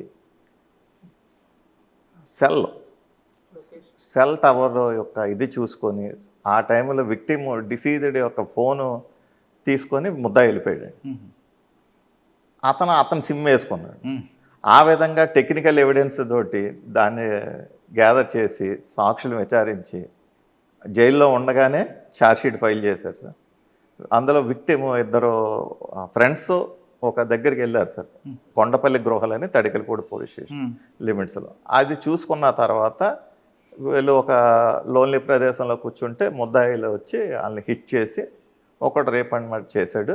సెల్ టవర్ యొక్క ఇది చూసుకొని ఆ టైంలో విక్టిమ్ డిసీజ్డ్ యొక్క ఫోను తీసుకొని ముద్దా వెళ్ళిపోయాడు. అతను సిమ్ వేసుకున్నాడు. ఆ విధంగా టెక్నికల్ ఎవిడెన్స్ తోటి దాన్ని గ్యాదర్ చేసి సాక్షులు విచారించి జైల్లో ఉండగానే ఛార్జ్షీట్ ఫైల్ చేశారు సార్. అందులో విక్టిమ్ 2 ఫ్రెండ్స్ ఒక దగ్గరికి వెళ్ళారు సార్, కొండపల్లి గృహాలని తడికలపూడి పోలీస్ స్టేషన్ లిమిట్స్లో. అది చూసుకున్న తర్వాత వీళ్ళు ఒక లోన్లీ ప్రదేశంలో కూర్చుంటే ముద్దాయిలు వచ్చి వాళ్ళని హిట్ చేసి ఒకటి రేప్ అండ్ మర్డర్ చేశాడు.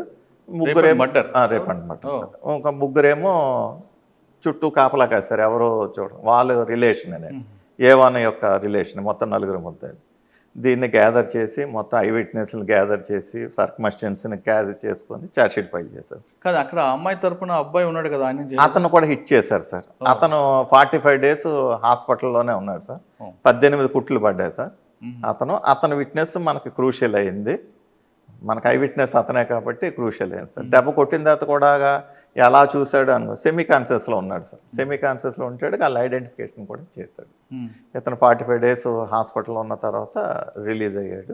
ముగ్గురేమో రేప్ అండ్ మర్డర్ సార్. ఒక ముగ్గురేమో చుట్టూ కాపలా కాశారు, ఎవరో చూడండి వాళ్ళు రిలేషన్ అనే A1 యొక్క రిలేషన్. మొత్తం 4 ముద్దాయిలు. దీన్ని గ్యాదర్ చేసి మొత్తం ఐ విట్నెస్ని గ్యాదర్ చేసి సర్కమ్స్టెన్స్ని గ్యాదర్ చేసుకొని ఛార్జ్షీట్ ఫైల్ చేశారు. కాదు అక్కడ అమ్మాయి తరపున అబ్బాయి ఉన్నాడు కదా, అతను కూడా హిట్ చేశారు సార్. అతను 45 డేస్ హాస్పిటల్లోనే ఉన్నాడు సార్. 18 కుట్లు పడ్డాయి సార్. అతను విట్నెస్ మనకి క్రూషియల్ అయింది. మనకు ఐ విట్నెస్ అతనే కాబట్టి క్రూషియల్ అయింది సార్. దెబ్బ కొట్టిన తర్వాత కూడా ఎలా చూశాడు అనుకో సెమీ కాన్షియస్లో ఉన్నాడు సార్. సెమీ కాన్షియస్లో ఉంటాడు, వాళ్ళ ఐడెంటిఫికేషన్ కూడా చేశాడు. ఇతను 45 డేస్ హాస్పిటల్లో ఉన్న తర్వాత రిలీజ్ అయ్యాడు.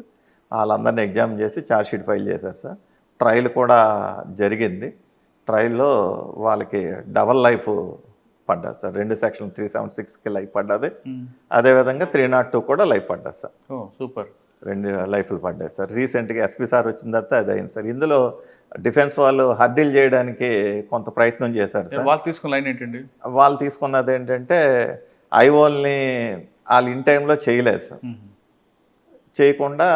వాళ్ళందరినీ ఎగ్జామ్ చేసి ఛార్జ్షీట్ ఫైల్ చేశారు సార్. ట్రయల్ కూడా జరిగింది. ట్రయల్లో వాళ్ళకి డబల్ లైఫ్ పడ్డా సార్. 2 సెక్షన్ 376కి లైఫ్ పడ్డది. అదేవిధంగా 302 కూడా లైఫ్ పడ్డా సార్. సూపర్. 2 లైఫ్లు పడ్డాయి సార్. రీసెంట్గా ఎస్పీ సార్ వచ్చిన తర్వాత అది అయింది సార్. ఇందులో డిఫెన్స్ వాళ్ళు హర్డిల్ చేయడానికి కొంత ప్రయత్నం చేశారు సార్. వాళ్ళు తీసుకున్న లైన్ ఏంటండి? వాళ్ళు తీసుకున్నది ఏంటంటే ఐఓల్ని వాళ్ళు ఇన్ టైంలో చేయలేదు సార్. చేయకుండా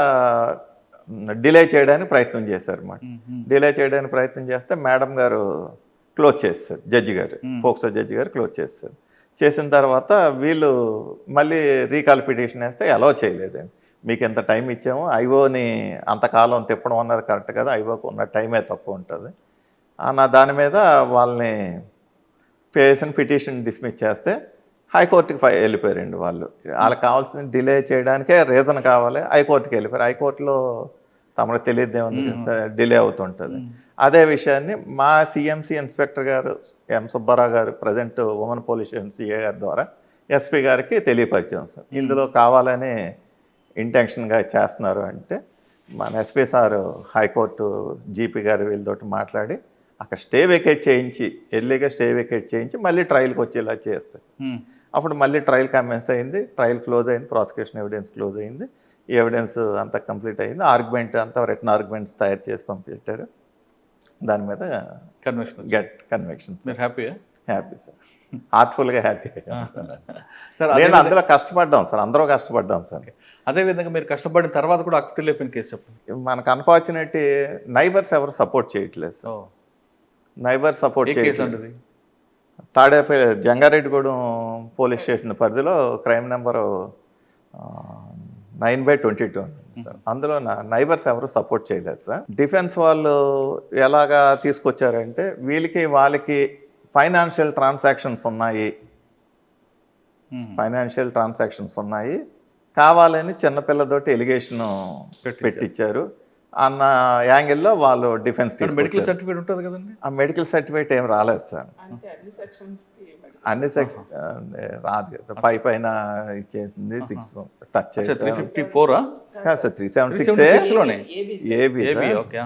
డిలే చేయడానికి ప్రయత్నం చేశారు అన్నమాట. డిలే చేయడానికి ప్రయత్నం చేస్తే మేడం గారు క్లోజ్ చేస్తారు, జడ్జి గారు, ఫోక్సో జడ్జి గారు క్లోజ్ చేస్తారు. చేసిన తర్వాత వీళ్ళు మళ్ళీ రీకాల్ పిటిషన్ వేస్తే అలౌ చేయలేదండి. మీకు ఎంత టైం ఇచ్చామో ఐఓని అంతకాలం తిప్పడం అన్నది కరెక్ట్ కదా, ఐఓకి ఉన్న టైమే తక్కువ ఉంటుంది అన్న దాని మీద వాళ్ళని చేసిన పిటిషన్ డిస్మిస్ చేస్తే హైకోర్టుకి వెళ్ళిపోయారండి. వాళ్ళకి కావాల్సిన డిలే చేయడానికే రీజన్ కావాలి, హైకోర్టుకి వెళ్ళిపోయారు. హైకోర్టులో తమకు తెలియదేముంది డిలే అవుతుంటుంది. అదే విషయాన్ని మా సిఎంసి ఇన్స్పెక్టర్ గారు ఎం సుబ్బారావు గారు present women police station CA గారి ద్వారా ఎస్పీ గారికి తెలియపరిచాం సార్. ఇందులో కావాలని ఇంటెన్షన్గా చేస్తున్నారు అంటే మన ఎస్పీ సారు హైకోర్టు జీపీ గారు వీళ్ళతోటి మాట్లాడి అక్కడ స్టే వెకేట్ చేయించి ఎర్లీగా స్టే వెకేట్ చేయించి మళ్ళీ ట్రయల్కి వచ్చేలా చేస్తారు. అప్పుడు మళ్ళీ ట్రయల్ కమెన్స్ అయింది, ట్రయల్ క్లోజ్ అయింది, ప్రాసిక్యూషన్ ఎవిడెన్స్ క్లోజ్ అయింది, ఈ ఎవిడెన్స్ అంతా కంప్లీట్ అయింది. ఆర్గ్యుమెంట్ అంతా రిటర్న్ ఆర్గ్యుమెంట్స్ తయారు చేసి పంపించారు. దాని మీద కన్విక్షన్. హ్యాపీయా? హ్యాపీ సార్, హార్ట్ఫుల్గా హ్యాపీ. నేను అందులో కష్టపడ్డాం సార్, అందరూ కష్టపడ్డాం సార్. అదేవిధంగా మీరు కష్టపడిన తర్వాత కూడా అక్విటల్ అయిపోయిన కేసు చెప్పండి. మనకు అన్ఫార్చునేట్ నైబర్స్ ఎవరు సపోర్ట్ చేయట్లేదు సార్. నైబర్స్ సపోర్ట్ చేయట్లేదు. తాడేపల్లి జంగారెడ్డిగూడెం పోలీస్ స్టేషన్ పరిధిలో క్రైమ్ నెంబరు 9/22 సార్. అందులో నైబర్స్ ఎవరు సపోర్ట్ చేయలేదు సార్. డిఫెన్స్ వాళ్ళు ఎలాగా తీసుకొచ్చారంటే వాళ్ళకి ఫైనాన్షియల్ ట్రాన్సాక్షన్స్ ఉన్నాయి, కావాలని చిన్నపిల్లతోటి ఎలిగేషన్ పెట్టించారు అన్న యాంగిల్లో వాళ్ళు డిఫెన్స్ మెడికల్ సర్టిఫికేట్ ఉంటుంది కదండి. ఆ మెడికల్ సర్టిఫికేట్ ఏం రాలేదు సార్. అన్ని రాదు కదా, పైన ఇచ్చేసింది 6 టచ్ చేసి 354 సార్ 376 లోనే ఏబి ఓకే.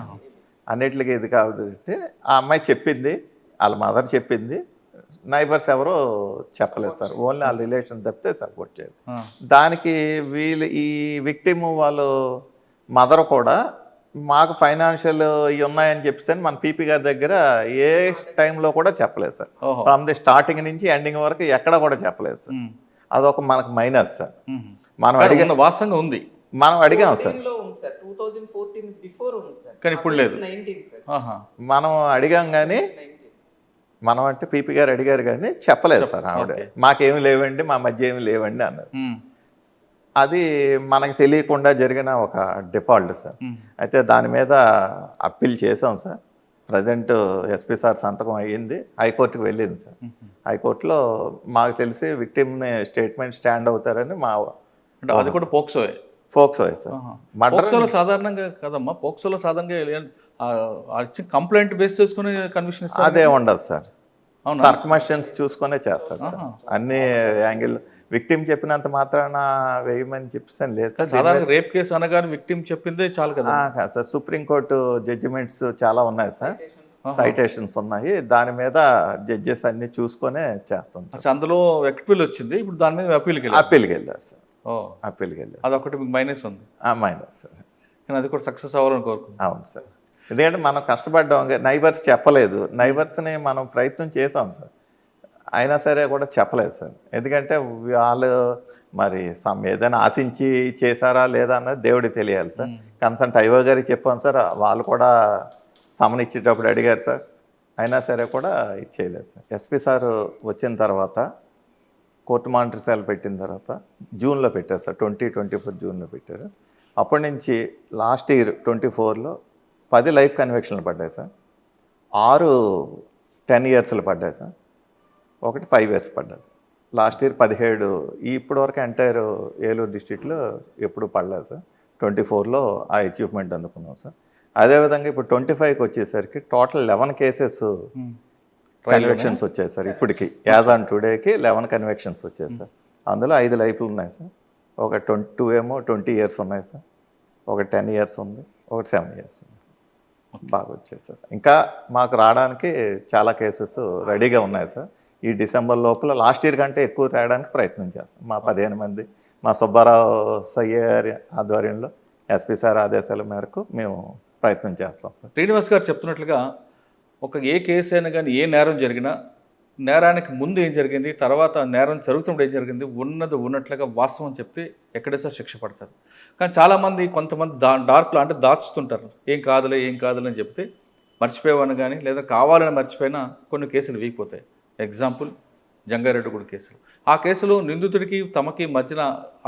అన్నిటికీ ఇది కాబట్టి ఆ అమ్మాయి చెప్పింది, వాళ్ళ మదర్ చెప్పింది, నైబర్స్ ఎవరో చెప్పలేదు సార్, ఓన్లీ వాళ్ళ రిలేషన్ తప్పితే సపోర్ట్ చేయదు. దానికి వీళ్ళు ఈ విక్టిమ్ వాళ్ళు మదర్ కూడా మాకు ఫైనాన్షియల్ ఇవి ఉన్నాయని చెప్తే మన పీపీ గారి దగ్గర ఏ టైంలో కూడా చెప్పలేదు సార్. ఫ్రమ్ ది స్టార్టింగ్ నుంచి ఎండింగ్ వరకు ఎక్కడ కూడా చెప్పలేదు సార్. అదొక మనకు మైనస్ సార్. మనం అడిగిన వాస్తవంగా ఉంది, మనం అడిగాం సార్, కానీ ఇప్పుడు లేదు. మనం అడిగాం కానీ మనం అంటే పీపీ గారు అడిగారు కానీ చెప్పలేదు సార్. ఆవిడ మాకేమి లేవండి, మా మధ్య ఏమి లేవండి అన్నారు. అది మనకు తెలియకుండా జరిగిన ఒక డిఫాల్ట్ సార్. అయితే దాని మీద అప్పీల్ చేసాం సార్. ప్రజెంట్ ఎస్పీ సార్ సంతకం అయ్యింది, హైకోర్టుకు వెళ్ళింది సార్. హైకోర్టులో మాకు తెలిసి విక్టిమ్ని స్టేట్మెంట్ స్టాండ్ అవుతారని మా అది కూడా పోక్సోయే సార్. పోక్సోలో సాధారణంగా కదమ్మా, పోక్సోలో సాధారణంగా కంప్లైంట్ బేస్ చేసుకుని కన్విక్షన్ అదే ఉండదు సార్. సర్కమస్టెన్స్ చూసుకునే చేస్తారు సార్. అన్ని యాంగిల్ విక్టిమ్ చెప్పినంత మాత్రాన వేయమని చెప్పేసి లేదు సార్. రేప్ కేసు అనగానే విక్టిమ్ చెప్పిందే చాలు కదా సార్. సుప్రీంకోర్టు జడ్జిమెంట్స్ చాలా ఉన్నాయి సార్, సైటేషన్స్ ఉన్నాయి. దాని మీద జడ్జెస్ అన్ని చూసుకునే చేస్తాం. అందులో అప్పీల్ వచ్చింది, ఇప్పుడు దాని మీద అప్పీల్కి వెళ్ళారు సార్. అప్పీల్కి వెళ్ళారు. అదొకటి మీకు మైనస్ ఉంది. మైనస్ సార్, కానీ అది కూడా సక్సెస్ అవ్వాలని కోరుకుంటున్నాం. అవును సార్. ఎందుకంటే మనం కష్టపడ్డాం, నైబర్స్ చెప్పలేదు. నైబర్స్ని మనం ప్రయత్నం చేసాం సార్, అయినా సరే కూడా చెప్పలేదు సార్. ఎందుకంటే వాళ్ళు మరి ఏదైనా ఆశించి చేశారా లేదా అన్నది దేవుడికి తెలియాలి సార్. కన్సల్ట్ ఐఓ గారికి చెప్పాం సార్, వాళ్ళు కూడా సమన్ ఇచ్చేటప్పుడు అడిగారు సార్, అయినా సరే కూడా ఇచ్చేయలేదు సార్. ఎస్పీ సార్ వచ్చిన తర్వాత కోర్టు మానిటరీ సెల్ పెట్టిన తర్వాత జూన్లో పెట్టారు సార్, 2024 జూన్లో పెట్టారు. అప్పటి నుంచి లాస్ట్ ఇయర్ 24లో 10 లైఫ్ కన్విక్షన్లు పడ్డాయి సార్, 6 10 ఇయర్స్లు పడ్డాయి సార్, ఒకటి 5 ఇయర్స్ పడ్డాయి సార్. లాస్ట్ ఇయర్ 17 ఇప్పటివరకు ఎంటైర్ ఏలూరు డిస్ట్రిక్ట్లో ఎప్పుడు పడలేదు సార్. 24లో ఆ అచీవ్మెంట్ అందుకున్నాం సార్. అదేవిధంగా ఇప్పుడు 25కి వచ్చేసరికి టోటల్ 11 కేసెస్ కన్విక్షన్స్ వచ్చాయి సార్. ఇప్పటికి యాజ్ ఆన్ టుడేకి 11 కన్విక్షన్స్ వచ్చాయి సార్. అందులో 5 లైఫ్లు ఉన్నాయి సార్, ఒక 2 ఏమో 20 ఇయర్స్ ఉన్నాయి సార్, ఒక 10 ఇయర్స్ ఉంది, ఒకటి 7 ఇయర్స్ ఉంది సార్. బాగా వచ్చాయి సార్. ఇంకా మాకు రావడానికి చాలా కేసెస్ రెడీగా ఉన్నాయి సార్. ఈ డిసెంబర్ లోపల లాస్ట్ ఇయర్ కంటే ఎక్కువ తేయడానికి ప్రయత్నం చేస్తాం. మా 15 మంది మా సుబ్బారావు సయ్య గారి ఆధ్వర్యంలో ఎస్పీ సార్ ఆదేశాల మేరకు మేము ప్రయత్నం చేస్తాం సార్. శ్రీనివాస్ గారు చెప్తున్నట్లుగా ఏ కేసు అయినా కానీ ఏ నేరం జరిగినా నేరానికి ముందు ఏం జరిగింది, తర్వాత నేరం జరుగుతున్నప్పుడు ఏం జరిగింది, ఉన్నట్లుగా వాస్తవం చెప్తే ఎక్కడైనా శిక్ష పడతారు. కానీ చాలామంది కొంతమంది డార్క్లో అంటే దాచుతుంటారు, ఏం కాదులే అని చెప్తే మర్చిపోయేవాడిని కానీ లేదా కావాలని మర్చిపోయినా కొన్ని కేసులు వీగిపోతాయి. ఎగ్జాంపుల్ జంగారెడ్డిగూడ కేసులు. ఆ కేసులో నిందితుడికి తమకి మధ్యన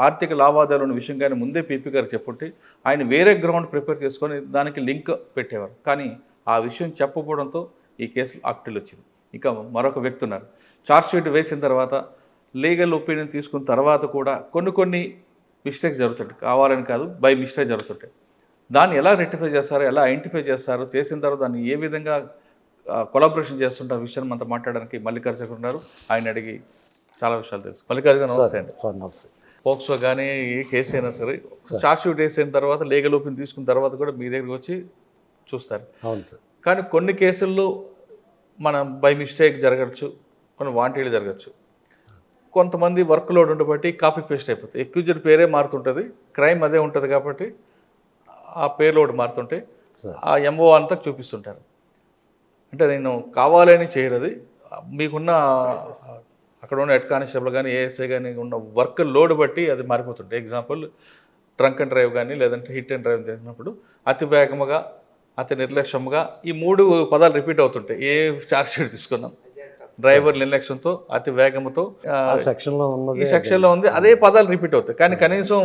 ఆర్థిక లావాదేవీలు ఉన్న విషయం కానీ ముందే పీపీ గారు చెప్పుంటే ఆయన వేరే గ్రౌండ్ ప్రిపేర్ చేసుకొని దానికి లింక్ పెట్టేవారు. కానీ ఆ విషయం చెప్పకపోవడంతో ఈ కేసులో అప్పీల్ వచ్చింది. ఇక మరొక వ్యక్తి ఉన్నారు, ఛార్జ్షీట్ వేసిన తర్వాత లీగల్ ఒపీనియన్ తీసుకున్న తర్వాత కూడా కొన్ని మిస్టేక్స్ జరుగుతుంటాయి, కావాలని కాదు బై మిస్టేక్ జరుగుతుంటాయి. దాన్ని ఎలా రెక్టిఫై చేస్తారు, ఎలా ఐడెంటిఫై చేస్తారు, చేసిన తర్వాత దాన్ని ఏ విధంగా కొలాబరేషన్ చేస్తుంటారు విషయాన్ని మనతో మాట్లాడడానికి మల్లికార్జున ఉన్నారు. ఆయన అడిగి చాలా విషయాలు తెలుసు. మల్లికార్జున నమస్తే అండి. పోక్సో కానీ ఏ కేసు అయినా సరే ఛార్జ్షీట్ వేసిన తర్వాత లీగల్ ఒపీనియన్ తీసుకున్న తర్వాత కూడా మీ దగ్గరికి వచ్చి చూస్తారు. అవును సార్. కానీ కొన్ని కేసుల్లో మనం బై మిస్టేక్ జరగచ్చు, కొన్ని వాంటెడ్గా జరగచ్చు. కొంతమంది వర్క్ లోడ్ ఉండబట్టి కాపీ పేస్ట్ అయిపోతుంది. ఎక్యూజ్డ్ పేరే మారుతుంటుంది, క్రైమ్ అదే ఉంటుంది కాబట్టి ఆ పేరు లోడ్ మారుతుంటే ఆ ఎంఓ అంతా చూపిస్తుంటారు. అంటే నేను కావాలని చేయరది, మీకున్న అక్కడ ఉన్న హెడ్ కానిస్టేబుల్ కానీ ఏఎస్ఐ కానీ ఉన్న వర్క్ లోడ్ బట్టి అది మారిపోతుంటాయి. ఎగ్జాంపుల్ డ్రంక్ అండ్ డ్రైవ్ కానీ లేదంటే హిట్ అండ్ డ్రైవ్ చేసినప్పుడు అతి వేగముగా, అతి నిర్లక్ష్యంగా ఈ 3 పదాలు రిపీట్ అవుతుంటాయి. ఏ ఛార్జ్షీట్ తీసుకున్నాం, డ్రైవర్ నిర్లక్ష్యంతో, అతి వేగంతో, ఈ సెక్షన్లో ఉంది అదే పదాలు రిపీట్ అవుతాయి. కానీ కనీసం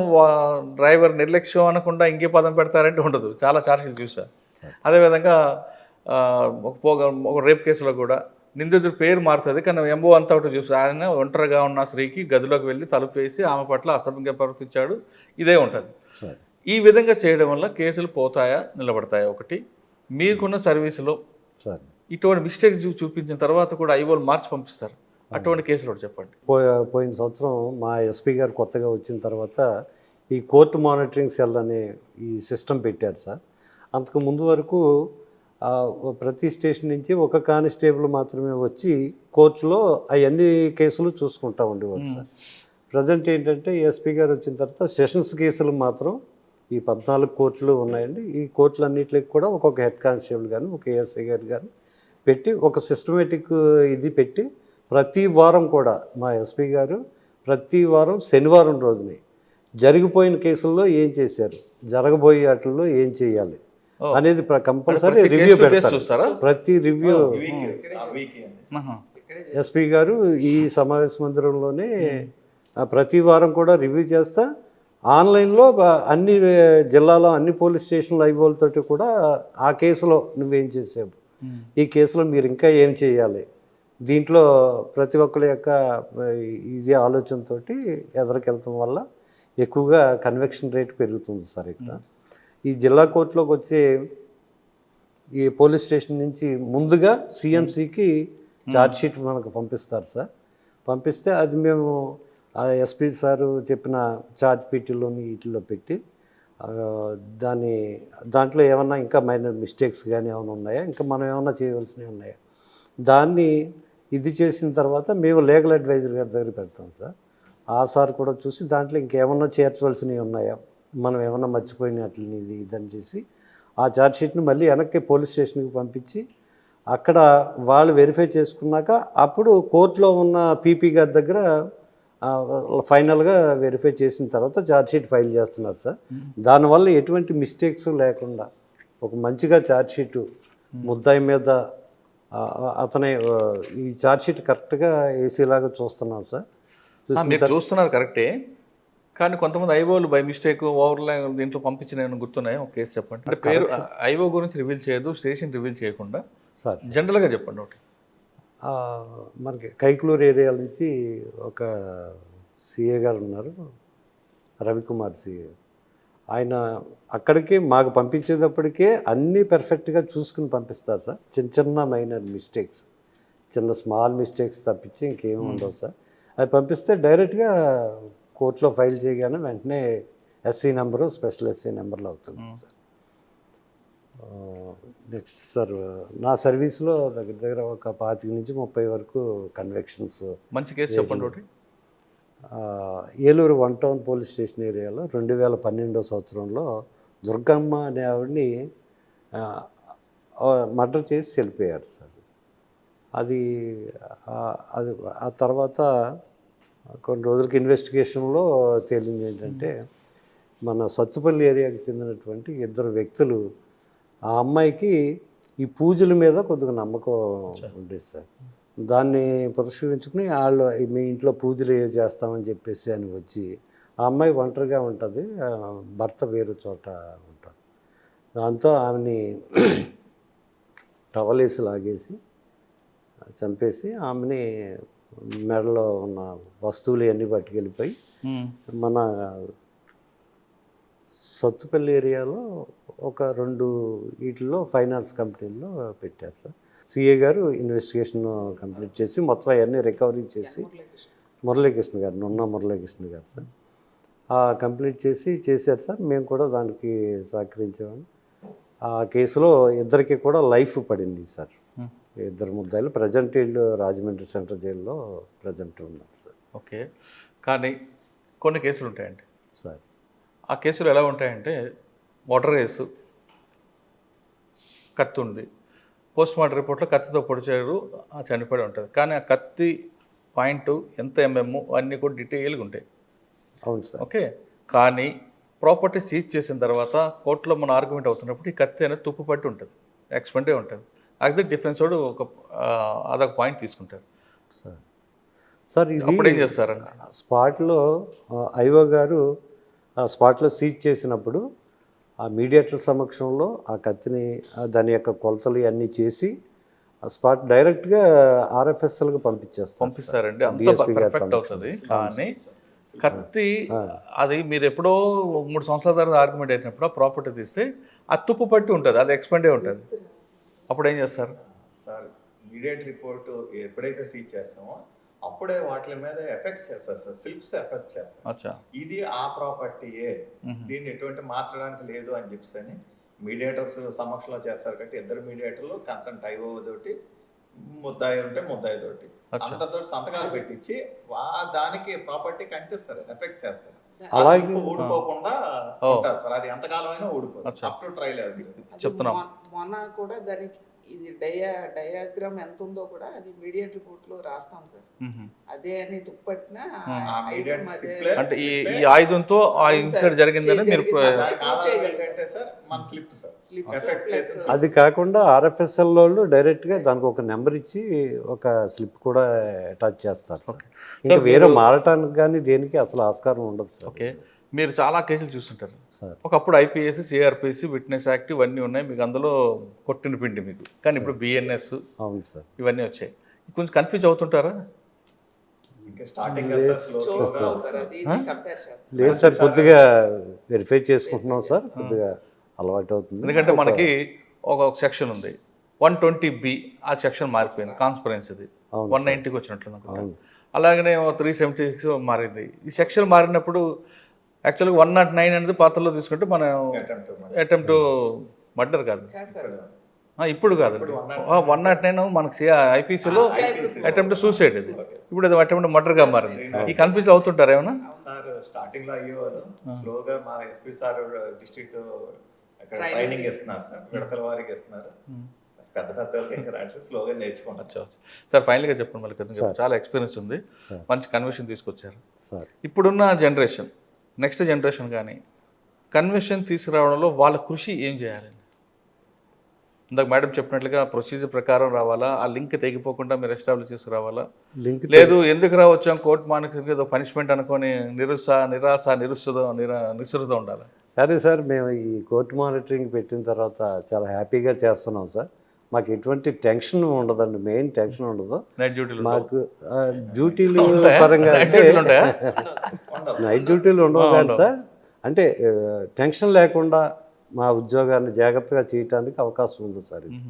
డ్రైవర్ నిర్లక్ష్యం అనకుండా ఇంకే పదం పెడతారంటే ఉండదు. చాలా ఛార్జ్షీట్ చూసా. అదేవిధంగా ఒక రేప్ కేసులో కూడా నిందితుడి పేరు మారుతుంది, కానీ ఎంబో అంతా ఒకటి చూసి ఆయన ఒంటరిగా ఉన్న స్త్రీకి గదిలోకి వెళ్ళి తలుపు వేసి ఆమె పట్ల అసభ్యంగా ప్రవర్తించాడు, ఇదే ఉంటుంది. సరే. ఈ విధంగా చేయడం వల్ల కేసులు పోతాయా నిలబడతాయా? ఒకటి, మీకున్న సర్వీసులో సరే. ఇటువంటి మిస్టేక్ చూపించిన తర్వాత కూడా ఐఓలు మార్చి పంపిస్తారు, అటువంటి కేసులు ఒకటి చెప్పండి. పోయిన సంవత్సరం మా ఎస్పీ గారు కొత్తగా వచ్చిన తర్వాత ఈ కోర్టు మానిటరింగ్ సెల్ అనే ఈ సిస్టమ్ పెట్టారు సార్. అంతకు ముందు వరకు ప్రతి స్టేషన్ నుంచి ఒక కానిస్టేబుల్ మాత్రమే వచ్చి కోర్టులో అవన్నీ కేసులు చూసుకుంటూ ఉండేవారు సార్. ప్రజెంట్ ఏంటంటే ఎస్పీ గారు వచ్చిన తర్వాత సెషన్స్ కేసులు మాత్రం ఈ 14 కోర్టులు ఉన్నాయండి. ఈ కోర్టులన్నింటికి కూడా ఒక్కొక్క హెడ్ కానిస్టేబుల్ కానీ ఒక ఏఎస్ఐ గారు కానీ పెట్టి ఒక సిస్టమేటిక్ ఇది పెట్టి ప్రతి వారం కూడా మా ఎస్పీ గారు ప్రతి వారం శనివారం రోజుని జరిగిపోయిన కేసుల్లో ఏం చేశారు, జరగబోయే వాటిల్లో ఏం చేయాలి అనేది కంపల్సరీ రివ్యూ పెడతారు. ప్రతి రివ్యూ ఎస్పీ గారు ఈ సమావేశ మందిరంలోనే ప్రతి వారం కూడా రివ్యూ చేస్తా ఆన్లైన్లో అన్ని జిల్లాలో అన్ని పోలీస్ స్టేషన్ల ఐఓలతోటి కూడా ఆ కేసులో నువ్వేం చేసావు, ఈ కేసులో మీరు ఇంకా ఏం చేయాలి, దీంట్లో ప్రతి ఒక్కరి యొక్క ఇది ఆలోచనతో ఎదరికెళ్తాం వల్ల ఎక్కువగా కన్వెక్షన్ రేట్ పెరుగుతుంది సార్. ఇక్కడ ఈ జిల్లా కోర్టులోకి వచ్చే ఈ పోలీస్ స్టేషన్ నుంచి ముందుగా సిఎంసికి ఛార్జ్షీట్ మనకు పంపిస్తారు సార్. పంపిస్తే అది మేము ఎస్పీ సారు చెప్పిన ఛార్జ్ పీటీలోని వీటిలో పెట్టి దాంట్లో ఏమన్నా ఇంకా మైనర్ మిస్టేక్స్ కానీ ఏమైనా ఉన్నాయా, ఇంకా మనం ఏమన్నా చేయవలసినవి ఉన్నాయా, దాన్ని ఇది చేసిన తర్వాత మేము లీగల్ అడ్వైజర్ గారి దగ్గర పెడతాం సార్. ఆ సార్ కూడా చూసి దాంట్లో ఇంకేమన్నా చేర్చవలసినవి ఉన్నాయా, మనం ఏమన్నా మర్చిపోయినట్లని ఇదని చేసి ఆ ఛార్జ్షీట్ని మళ్ళీ వెనక్కి పోలీస్ స్టేషన్కి పంపించి అక్కడ వాళ్ళు వెరిఫై చేసుకున్నాక అప్పుడు కోర్టులో ఉన్న పీపీ గారి దగ్గర ఫైనల్గా వెరిఫై చేసిన తర్వాత ఛార్జ్షీట్ ఫైల్ చేస్తున్నారు సార్. దానివల్ల ఎటువంటి మిస్టేక్స్ లేకుండా ఒక మంచిగా ఛార్జ్షీటు ముద్దాయి మీద అతనే ఈ ఛార్జ్షీట్ కరెక్ట్గా వేసేలాగా చూస్తున్నాం సార్. మీరు చూస్తున్నారు కరెక్టే, కానీ కొంతమంది ఐఓలు బై మిస్టేక్ ఓవర్లా దీంట్లో పంపించిన గుర్తున్నాయి. ఒక కేసు చెప్పండి. అంటే పేరు ఐఓ గురించి రివీల్ చేయదు, స్టేషన్ రివీల్ చేయకుండా సార్ జనరల్గా చెప్పండి. ఒకటి మనకి కైకులూరు ఏరియా నుంచి ఒక సిఏ గారు ఉన్నారు, రవికుమార్ సిఏ. ఆయన అక్కడికి మాకు పంపించేటప్పటికే అన్నీ పర్ఫెక్ట్గా చూసుకుని పంపిస్తారు సార్. చిన్న చిన్న మైనర్ మిస్టేక్స్, చిన్న స్మాల్ మిస్టేక్స్ తప్పించి ఇంకేమి ఉండవు సార్. అది పంపిస్తే డైరెక్ట్గా కోర్టులో ఫైల్ చేయగానే వెంటనే ఎస్సీ నెంబరు స్పెషల్ ఎస్సీ నెంబర్లో అవుతుంది సార్. నెక్స్ట్ సార్ నా సర్వీస్లో దగ్గర దగ్గర ఒక 25 నుంచి 30 వరకు కన్వెక్షన్స్. మంచి కేసు చెప్పండి. ఒకటి ఏలూరు 1 టౌన్ పోలీస్ స్టేషన్ ఏరియాలో 2012 సంవత్సరంలో దుర్గమ్మ అనే ఆవిడని మర్డర్ చేసి వెళ్ళిపోయారు సార్. అది ఆ తర్వాత కొన్ని రోజులకి ఇన్వెస్టిగేషన్లో తేలింది ఏంటంటే మన సత్తుపల్లి ఏరియాకి చెందినటువంటి 2 వ్యక్తులు ఆ అమ్మాయికి ఈ పూజల మీద కొద్దిగా నమ్మకం ఉండేది సార్. దాన్ని పరిశీలించుకుని వాళ్ళు మీ ఇంట్లో పూజలు చేస్తామని చెప్పేసి అని వచ్చి ఆ అమ్మాయి ఒంటరిగా ఉంటుంది, భర్త వేరే చోట ఉంటుంది. దాంతో ఆమెని టవలేసి లాగేసి చంపేసి ఆమెని మెడలో ఉన్న వస్తువులు అన్నీ పట్టుకెళ్ళిపోయి మన సత్తుపల్లి ఏరియాలో ఒక 2 వీటిల్లో ఫైనాన్స్ కంపెనీల్లో పెట్టారు సార్. సిఏ గారు ఇన్వెస్టిగేషన్ కంప్లీట్ చేసి మొత్తం అవన్నీ రికవరీ చేసి మురళీకృష్ణ గారు, నున్న మురళీకృష్ణ గారు సార్ కంప్లీట్ చేశారు సార్. మేము కూడా దానికి సహకరించామని. ఆ కేసులో 2కి కూడా లైఫ్ పడింది సార్. 2 ముద్దాయిలు ప్రజెంట్ వీళ్ళు రాజమండ్రి సెంట్రల్ జైల్లో ప్రజెంట్ ఉన్నారు సార్. ఓకే, కానీ కొన్ని కేసులు ఉంటాయండి సార్. ఆ కేసులు ఎలా ఉంటాయంటే మర్డర్ కేసు, కత్తి ఉంది, పోస్ట్ మార్టం రిపోర్ట్లో కత్తితో పొడిచారు, చనిపోయి ఉంటుంది. కానీ ఆ కత్తి పాయింట్ ఎంత ఎంఎం అన్నీ కూడా డీటెయిల్గా ఉంటాయి. అవును సార్. ఓకే, కానీ ప్రాపర్టీ సీజ్ చేసిన తర్వాత కోర్టులో మన ఆర్గ్యుమెంట్ అవుతున్నప్పుడు ఈ కత్తి అనేది తుప్పు పట్టి ఉంటుంది, ఎక్స్పెండే ఉంటుంది. అది డిఫెన్స్ వాడు అదొక పాయింట్ తీసుకుంటారు సార్. సార్ అప్పుడు ఏం చేస్తారండి? స్పాట్లో ఐఓ గారు స్పాట్లో సీజ్ చేసినప్పుడు ఆ మీడియేటర్ సమక్షంలో ఆ కత్తిని దాని యొక్క కొలతలు అన్నీ చేసి స్పాట్ డైరెక్ట్గా ఆర్ఎఫ్ఎస్ఎల్కి పంపించేస్తాం. పంపిస్తారండి, అంత DSP గారి పర్ఫెక్ట్ అవుతుంది. కానీ కత్తి అది మీరు ఎప్పుడో 3 సంవత్సరాల తర్వాత ఆర్గ్యుమెంట్ అయినప్పుడు ఆ ప్రాపర్టీ తీస్తే ఆ తుప్పు పట్టి ఉంటుంది, అది ఎక్స్పెండే ఉంటుంది. అప్పుడు ఏం చేస్తారు సార్? ఇమీడియట్ రిపోర్ట్ ఎప్పుడైతే సీజ్ చేస్తామో అప్పుడే వాటి మీద ఎఫెక్ట్స్ చేస్తారు సార్, స్లిప్స్ ఎఫెక్ట్ చేస్తారు. అచ్చా, ఇది ఆ ప్రాపర్టీయే, దీన్ని ఎటువంటి మార్చడానికి లేదు అని చెప్పి మీడియేటర్స్ సమక్షంలో చేస్తారు కాబట్టి ఇద్దరు మీడియేటర్లు కన్సల్ట్ ఐఓ తోటి ముద్దాయి ఉంటే ముద్దాయి తోటి అంతతో సంతకాలు పెట్టించి దానికి ప్రాపర్టీ కంటిస్తారు, ఎఫెక్ట్ చేస్తారు. అలాగే ఊడిపోకుండా ఉంటారు సార్, అది ఎంతకాలం అయినా ఊడిపోతుంది. అప్ టు ట్రైల్ అది చెప్తున్నాం. మొన్న కూడా దానికి ఇది డయాగ్రామ్ ఎంత ఉందో కూడా అది ఇమీడియట్ రిపోర్ట్ లో రాస్తాం సార్. అదే అని దుప్పట్టిన అంటే ఈ ఆయుధంతో ఆ ఇన్సిడెంట్ జరిగిందని మీరు అది కాకుండా ఆర్ఎఫ్ఎస్ఎల్ వాళ్ళు డైరెక్ట్గా దానికి ఒక నెంబర్ ఇచ్చి ఒక స్లిప్ కూడా అటాచ్ చేస్తారు. ఇంకా వేరే మారటానికి కానీ దేనికి అసలు ఆస్కారం ఉండదు సార్. ఓకే, మీరు చాలా కేసులు చూస్తుంటారు సార్. ఒకప్పుడు ఐపీఎస్, సిఆర్పిసి, విట్నెస్ యాక్ట్ ఇవన్నీ ఉన్నాయి, మీకు అందులో కొట్టిన పిండి మీకు. కానీ ఇప్పుడు బిఎన్ఎస్ అవును సార్ ఇవన్నీ వచ్చాయి, కొంచెం కన్ఫ్యూజ్ అవుతుంటారా? లేదు సార్, కొద్దిగా వెరిఫై చేసుకుంటున్నాం సార్, కొద్దిగా అలవాటు అవుతుంది. ఎందుకంటే మనకి ఒక సెక్షన్ ఉంది 120B, ఆ సెక్షన్ మారిపోయింది, కాన్స్పరెన్సీది 190కి వచ్చినట్లు అనుకుంటా. అలాగనే 376 మారింది. ఈ సెక్షన్ మారినప్పుడు యాక్చువల్గా 109 అనేది పాత్రలో తీసుకుంటే మనం అటెంప్ట్ మర్డర్ కాదు, ఇప్పుడు కాదు, 109 మనకి ఐపీసీలో అటెంప్ట్ సూసైడ్, ఇది ఇప్పుడు అది అటెంప్ట్ మర్డర్గా మారింది. ఈ కన్ఫ్యూజ్ అవుతుంటారు ఏమన్నా? సార్ స్టార్టింగ్ లో అయ్యో స్లోగా మా ఎస్పీ సార్ డిస్ట్రిక్ట్ ట్రైనింగ్ ఇస్తున్నారు సార్, విడతల వారికి ఇస్తున్నారు. పెద్ద పెద్ద స్లోగా నేర్చుకుంటారు సార్. ఫైనల్గా చెప్పండి, మళ్ళీ చాలా ఎక్స్పీరియన్స్ ఉంది, మంచి కన్వెన్షన్ తీసుకొచ్చారు. ఇప్పుడున్న జనరేషన్, నెక్స్ట్ జనరేషన్ కానీ కన్వెన్షన్ తీసుకురావడంలో వాళ్ళ కృషి ఏం చేయాలండి? ఇందాక మేడం చెప్పినట్లుగా ప్రొసీజర్ ప్రకారం రావాలా, ఆ లింక్ తెగిపోకుండా మీరు ఎస్టాబ్లిష్ చేసుకురావాలా, లేదు ఎందుకు రావచ్చాం కోర్టు మానసిక ఏదో పనిష్మెంట్ అనుకొని నిస్సృత ఉండాలి? కానీ సార్ మేము ఈ కోర్టు మానిటరింగ్ పెట్టిన తర్వాత చాలా హ్యాపీగా చేస్తున్నాం సార్. మాకు ఎటువంటి టెన్షన్ ఉండదండి, మెయిన్ టెన్షన్ ఉండదు. మాకు డ్యూటీలు పరంగా అంటే నైట్ డ్యూటీలు ఉండవు కానీ సార్, అంటే టెన్షన్ లేకుండా మా ఉద్యోగాన్ని జాగ్రత్తగా చేయడానికి అవకాశం ఉంది సార్. ఇది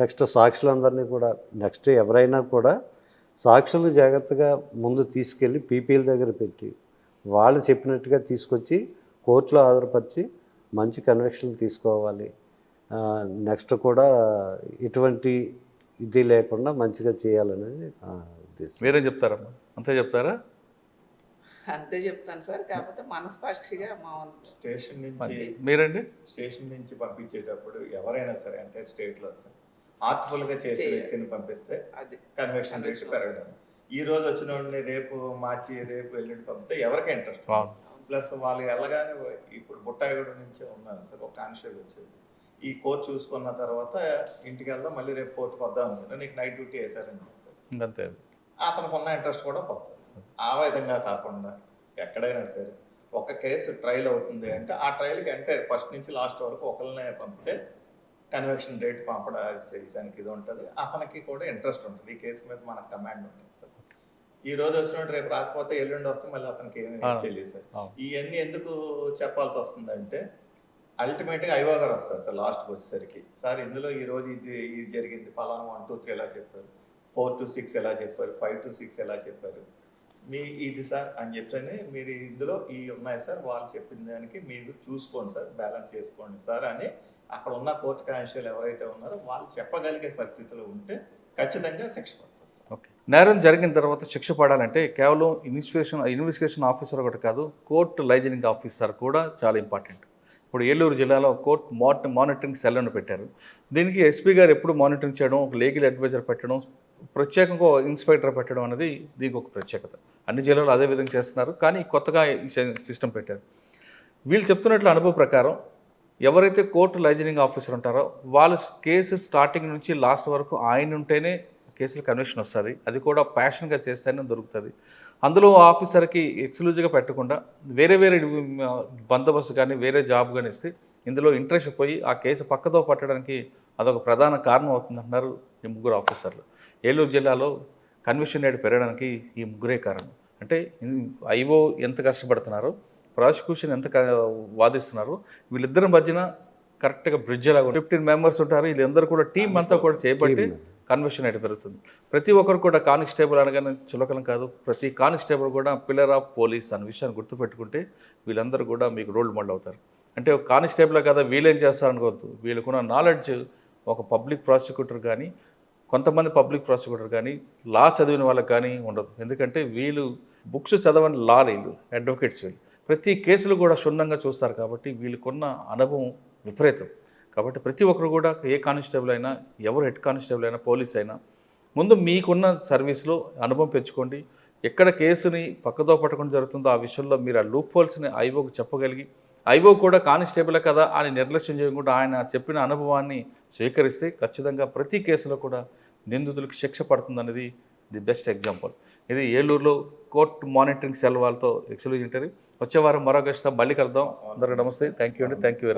నెక్స్ట్ సాక్షులందరినీ కూడా, నెక్స్ట్ ఎవరైనా కూడా సాక్షులను జాగ్రత్తగా ముందు తీసుకెళ్ళి పీపీల దగ్గర పెట్టి వాళ్ళు చెప్పినట్టుగా తీసుకొచ్చి కోర్టులో హాజరుపరిచి మంచి కన్విక్షన్ తీసుకోవాలి. నెక్స్ట్ కూడా ఎటువంటి ఇది లేకుండా మంచిగా చేయాలనేది ఉద్దేశం. మీరేం చెప్తారమ్మా? అంతే చెప్తారా? అంతే చెప్తాను సార్, కాకపోతే మనస్సాక్షిగా మా స్టేషన్ నుంచి మీరండి స్టేషన్ నుంచి పంపించేటప్పుడు ఎవరైనా సరే అంటే స్టేట్ లో సార్ హార్ట్ఫుల్ గా చేసే వ్యక్తిని పంపిస్తే కన్విక్షన్ రేట్ పెరగడం. ఈ రోజు వచ్చిన వాడిని రేపు మార్చి రేపు ఎల్లుండి పంపితే ఎవరికి ఇంట్రెస్ట్. ప్లస్ వాళ్ళు వెళ్ళగానే ఇప్పుడు బుట్టాయిగూడ నుంచే ఉన్నాను సార్, ఒక కానిస్టేబుల్ వచ్చేది. ఈ కోర్టు చూసుకున్న తర్వాత ఇంటికి వెళ్దాం, మళ్ళీ రేపు కోర్టుకు వద్దాం అనుకుంటే నీకు నైట్ డ్యూటీ వేసారని చెప్తారు. అంతే, అతనికి ఉన్న ఇంట్రెస్ట్ కూడా పోతుంది. ఆ విధంగా కాకుండా ఎక్కడైనా సరే ఒక కేసు ట్రయల్ అవుతుంది అంటే ఆ ట్రయల్కి అంటే ఫస్ట్ నుంచి లాస్ట్ వరకు ఒకరినే పంపితే కన్విక్షన్ రేట్ చేయడానికి ఇది ఉంటుంది. అతనికి కూడా ఇంట్రెస్ట్ ఉంటుంది, ఈ కేసు మీద మనకు కమాండ్ ఉంటుంది సార్. ఈ రోజు వచ్చినట్టు రేపు రాకపోతే ఎల్లుండి వస్తే మళ్ళీ అతనికి ఏమీ తెలియదు సార్. ఇవన్నీ ఎందుకు చెప్పాల్సి వస్తుందంటే అల్టిమేట్గా ఐఓ గారు వస్తారు సార్ లాస్ట్కి వచ్చేసరికి, సార్ ఇందులో ఈ రోజు ఇది జరిగింది, ఫలానా 1 2 3 ఎలా చెప్పారు, 4 to 6 ఎలా చెప్పారు, 5 to 6 ఎలా చెప్పారు, మీ ఇది సార్ అని చెప్తేనే మీరు ఇందులో ఈ ఉన్నాయి సార్, వాళ్ళు చెప్పిన దానికి మీరు చూసుకోండి సార్, బ్యాలెన్స్ చేసుకోండి సార్ అని అక్కడ ఉన్న కోర్టు కానిస్టేబుల్ ఎవరైతే ఉన్నారో వాళ్ళు చెప్పగలిగే పరిస్థితులు ఉంటే ఖచ్చితంగా శిక్ష పడుతుంది సార్. ఓకే, నేరం జరిగిన తర్వాత శిక్ష పడాలంటే కేవలం ఇన్వెస్టిగేషన్ ఆఫీసర్ ఒకటి కాదు, కోర్టు లైజనింగ్ ఆఫీసర్ కూడా చాలా ఇంపార్టెంట్. ఇప్పుడు ఏలూరు జిల్లాలో కోర్టు మానిటరింగ్ సెల్లను పెట్టారు. దీనికి ఎస్పీ గారు ఎప్పుడు మానిటరింగ్ చేయడం, ఒక లీగల్ అడ్వైజర్ పెట్టడం, ప్రత్యేకంగా ఇన్స్పెక్టర్ పెట్టడం అనేది దీనికి ఒక ప్రత్యేకత. అన్ని జిల్లాలో అదే విధంగా చేస్తున్నారు, కానీ కొత్తగా ఈ సిస్టమ్ పెట్టారు. వీళ్ళు చెప్తున్నట్లు అనుభవం ప్రకారం ఎవరైతే కోర్టు లైజనింగ్ ఆఫీసర్ ఉంటారో వాళ్ళు కేసు స్టార్టింగ్ నుంచి లాస్ట్ వరకు ఆయన ఉంటేనే కేసులు కన్విక్షన్ వస్తుంది, అది కూడా ప్యాషన్గా చేస్తేనే దొరుకుతుంది. అందులో ఆఫీసర్కి ఎక్స్క్లూజివ్గా పెట్టకుండా వేరే బందోబస్తు కానీ వేరే జాబ్ కానీ ఇస్తే ఇందులో ఇంట్రెస్ట్ పోయి ఆ కేసు పక్కదో పట్టడానికి అదొక ప్రధాన కారణం అవుతుందంటున్నారు ఈ ముగ్గురు ఆఫీసర్లు. ఏలూరు జిల్లాలో కన్విక్షన్ రేట్ పెరగడానికి ఈ ముగ్గురే కారణం. అంటే ఐఓ ఎంత కష్టపడుతున్నారో, ప్రాసిక్యూషన్ ఎంత వాదిస్తున్నారో, వీళ్ళిద్దరి మధ్యన కరెక్ట్గా బ్రిడ్జ్ లాగా 15 మెంబర్స్ ఉంటారు. వీళ్ళందరూ కూడా టీం అంతా కూడా చేపట్టి కన్విక్షన్ రేట్ పెరుగుతుంది. ప్రతి ఒక్కరు కూడా కానిస్టేబుల్ అనగానే చులకలం కాదు. ప్రతి కానిస్టేబుల్ కూడా పిల్లర్ ఆఫ్ పోలీస్ అనే విషయాన్ని గుర్తుపెట్టుకుంటే వీళ్ళందరూ కూడా మీకు రోల్ మోడల్ అవుతారు. అంటే ఒక కానిస్టేబుల్ కదా వీళ్ళేం చేస్తారనుకోవద్దు. వీళ్ళకున్న నాలెడ్జ్ ఒక పబ్లిక్ ప్రాసిక్యూటర్ కానీ, కొంతమంది పబ్లిక్ ప్రాసిక్యూటర్ కానీ, లా చదివిన వాళ్ళకి కానీ ఉండదు. ఎందుకంటే వీళ్ళు బుక్స్ చదవని వీళ్ళు అడ్వకేట్స్ వీళ్ళు ప్రతి కేసులు కూడా క్షుణ్ణంగా చూస్తారు. కాబట్టి వీళ్ళకున్న అనుభవం విపరీతం. కాబట్టి ప్రతి ఒక్కరు కూడా ఏ కానిస్టేబుల్ అయినా, ఎవరు హెడ్ కానిస్టేబుల్ అయినా, పోలీస్ అయినా ముందు మీకున్న సర్వీస్లో అనుభవం పెంచుకోండి. ఎక్కడ కేసుని పక్కదో పట్టకుండా జరుగుతుందో ఆ విషయంలో మీరు ఆ లూప్ హోల్స్ని ఐఓకు చెప్పగలిగి, ఐఓ కూడా కానిస్టేబుల్ కదా అని నిర్లక్ష్యం చేయకుండా ఆయన చెప్పిన అనుభవాన్ని స్వీకరిస్తే ఖచ్చితంగా ప్రతి కేసులో కూడా నిందితులకు శిక్ష పడుతుందనేది ది బెస్ట్ ఎగ్జాంపుల్. ఇది ఏలూరులో కోర్ట్ మానిటరింగ్ సెల్ వాళ్ళతో ఎక్స్క్లూజివ్ ఇంటర్వ్యూ. వచ్చే వారం మరో గెస్ట్తో మళ్ళీ కలుద్దాం. అందరికీ నమస్తే. థ్యాంక్ యూ అండి. Thank you.